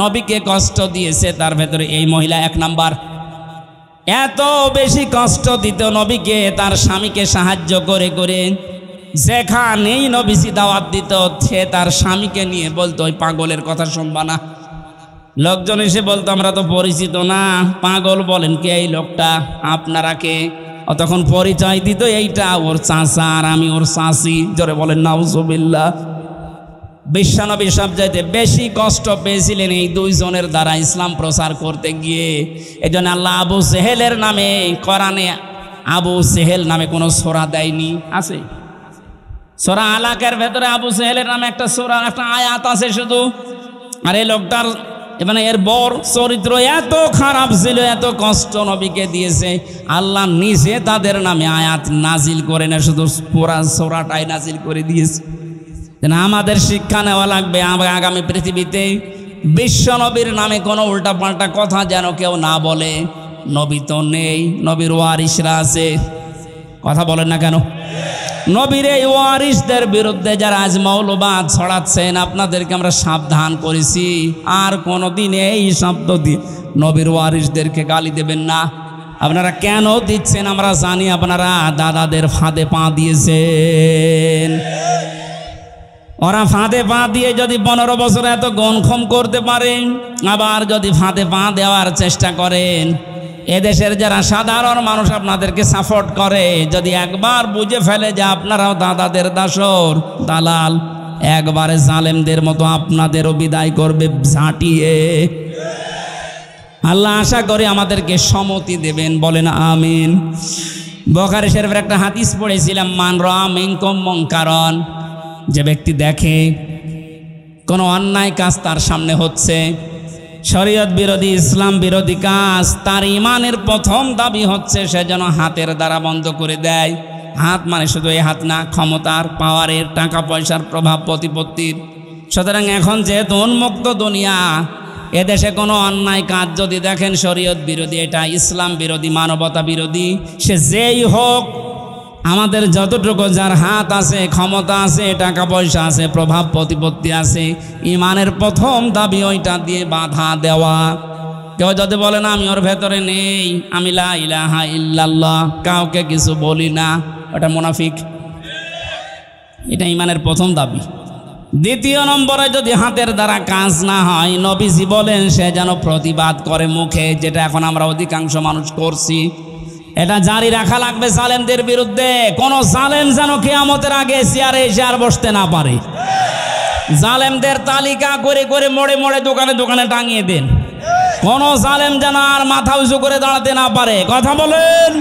নবীকে কষ্ট দিয়েছে তার ভেতরে এই মহিলা 1 নাম্বার। এত বেশি কষ্ট দিত নবীকে, তার স্বামীকে সাহায্য করে করে যেখানেই নবীজি দাওয়াত দিত সে তার স্বামীকে নিয়ে বলতো ওই পাগলের কথা শুনবা না। লোকজন এসে বলতো আমরা তো পরিচিত না, পাগল বলেন কে এই লোকটা, আপনারা কে? তখন পরিচয় দিত এইটা ওর চাচা আর আমি ওর চাচি। জোরে বলেন নাউজুবিল্লাহ। বিশ্বনবী সবচাইতে বেশি কষ্ট পেয়েছিলেন এই দুইজনের দ্বারা ইসলাম প্রচার করতে গিয়ে। এজন্য আল্লাহ আবু সেহেলের নামে কোরআনে আবু সেহেল নামে কোনো সূরা দেয়নি। আছে সূরা আলাকের ভেতরে আবু সেহেলের নামে একটা সূরা, একটা আয়াত আছে শুধু। আর এই লোকটার মানে এর বর চরিত্র এত খারাপ ছিল, এত কষ্ট নবীকে দিয়েছে, আল্লাহ নিজে তাদের নামে আয়াত নাজিল করে না, শুধু পুরা সূরাটাই নাজিল করে দিয়েছে। আমাদের শিক্ষা নেওয়া লাগবে আগামী পৃথিবীতে বিশ্ব নবীর নামে কোনো উল্টাপাল্টা কথা যেন কেউ না বলে। নবী তো নেই, নবীর ওয়ারিসরা আছে। কথা বলেন না কেন? নবীর এই ওয়ারিসদের বিরুদ্ধে যারা আজ মৌলবাদ ছড়াচ্ছেন, আপনাদেরকে আমরা সাবধান করেছি, আর কোনোদিন এই শব্দ দিয়ে নবীর ওয়ারিসদেরকে গালি দেবেন না। আপনারা কেন দিচ্ছেন আমরা জানি, আপনারা দাদাদের ফাঁদে পা দিয়েছেন। ওরা ফাঁদে পা দিয়ে যদি 15 বছর এত গণক্ষম করতে পারেন, আবার যদি ফাঁদে পা দেওয়ার চেষ্টা করেন, এদেশের যারা সাধারণ মানুষ আপনাদেরকে সাপোর্ট করে, যদি একবার বুঝে ফেলে যে আপনারাও দাদাদের দাসর দালাল, একবারে জালেমদের মতো আপনাদেরও বিদায় করবে ঝাঁটিয়ে। আল্লাহ আশা করে আমাদেরকে সম্মতি দেবেন, বলেন আমিন। বুখারী শরীফের একটা হাদিস পড়েছিলাম, মান রাআ মিনকুম মুনকারান, যে ব্যক্তি দেখে কোনো অন্যায় কাজ তার সামনে হচ্ছে, শরীয়ত বিরোধী ইসলাম বিরোধী কাজ, তার ইমানের প্রথম দাবি হচ্ছে সে যেন হাতের দ্বারা বন্ধ করে দেয়। হাত মানে শুধু এই হাত না, ক্ষমতার, পাওয়ারের, টাকা পয়সার, প্রভাব প্রতিপত্তির। সুতরাং এখন যেহেতু উন্মুক্ত দুনিয়া, এদেশে কোনো অন্যায় কাজ যদি দেখেন শরীয়ত বিরোধী, এটা ইসলাম বিরোধী, মানবতা বিরোধী, সে যেই হোক, আমাদের যতটুকু যার হাত আছে, ক্ষমতা আছে, টাকা পয়সা আছে, প্রভাব প্রতিপত্তি আছে, ইমানের প্রথম দাবি ওইটা দিয়ে বাধা দেওয়া। কেউ যদি বলে না আমি ওর ভেতরে নেই, আমি লা ইলাহা ইল্লাল্লাহ, কাউকে কিছু বলি না, ওটা মুনাফিক। এটা ইমানের প্রথম দাবি। দ্বিতীয় নম্বরে যদি হাতের দ্বারা কাজ না হয়, নবীজি বলেন সে যেন প্রতিবাদ করে মুখে, যেটা এখন আমরা অধিকাংশ মানুষ করছি। এটা জারি রাখা লাগবে জালেমদের বিরুদ্ধে। কোন জালেম যেন কিয়ামতের আগে চেয়ারে এসে আর বসতে না পারে। জালেমদের তালিকা করে করে মোড়ে মোড়ে দোকানে দোকানে টাঙিয়ে দেন। কোন জালেম যেন আর মাথা উঁচু করে দাঁড়াতে না পারে। কথা বলেন।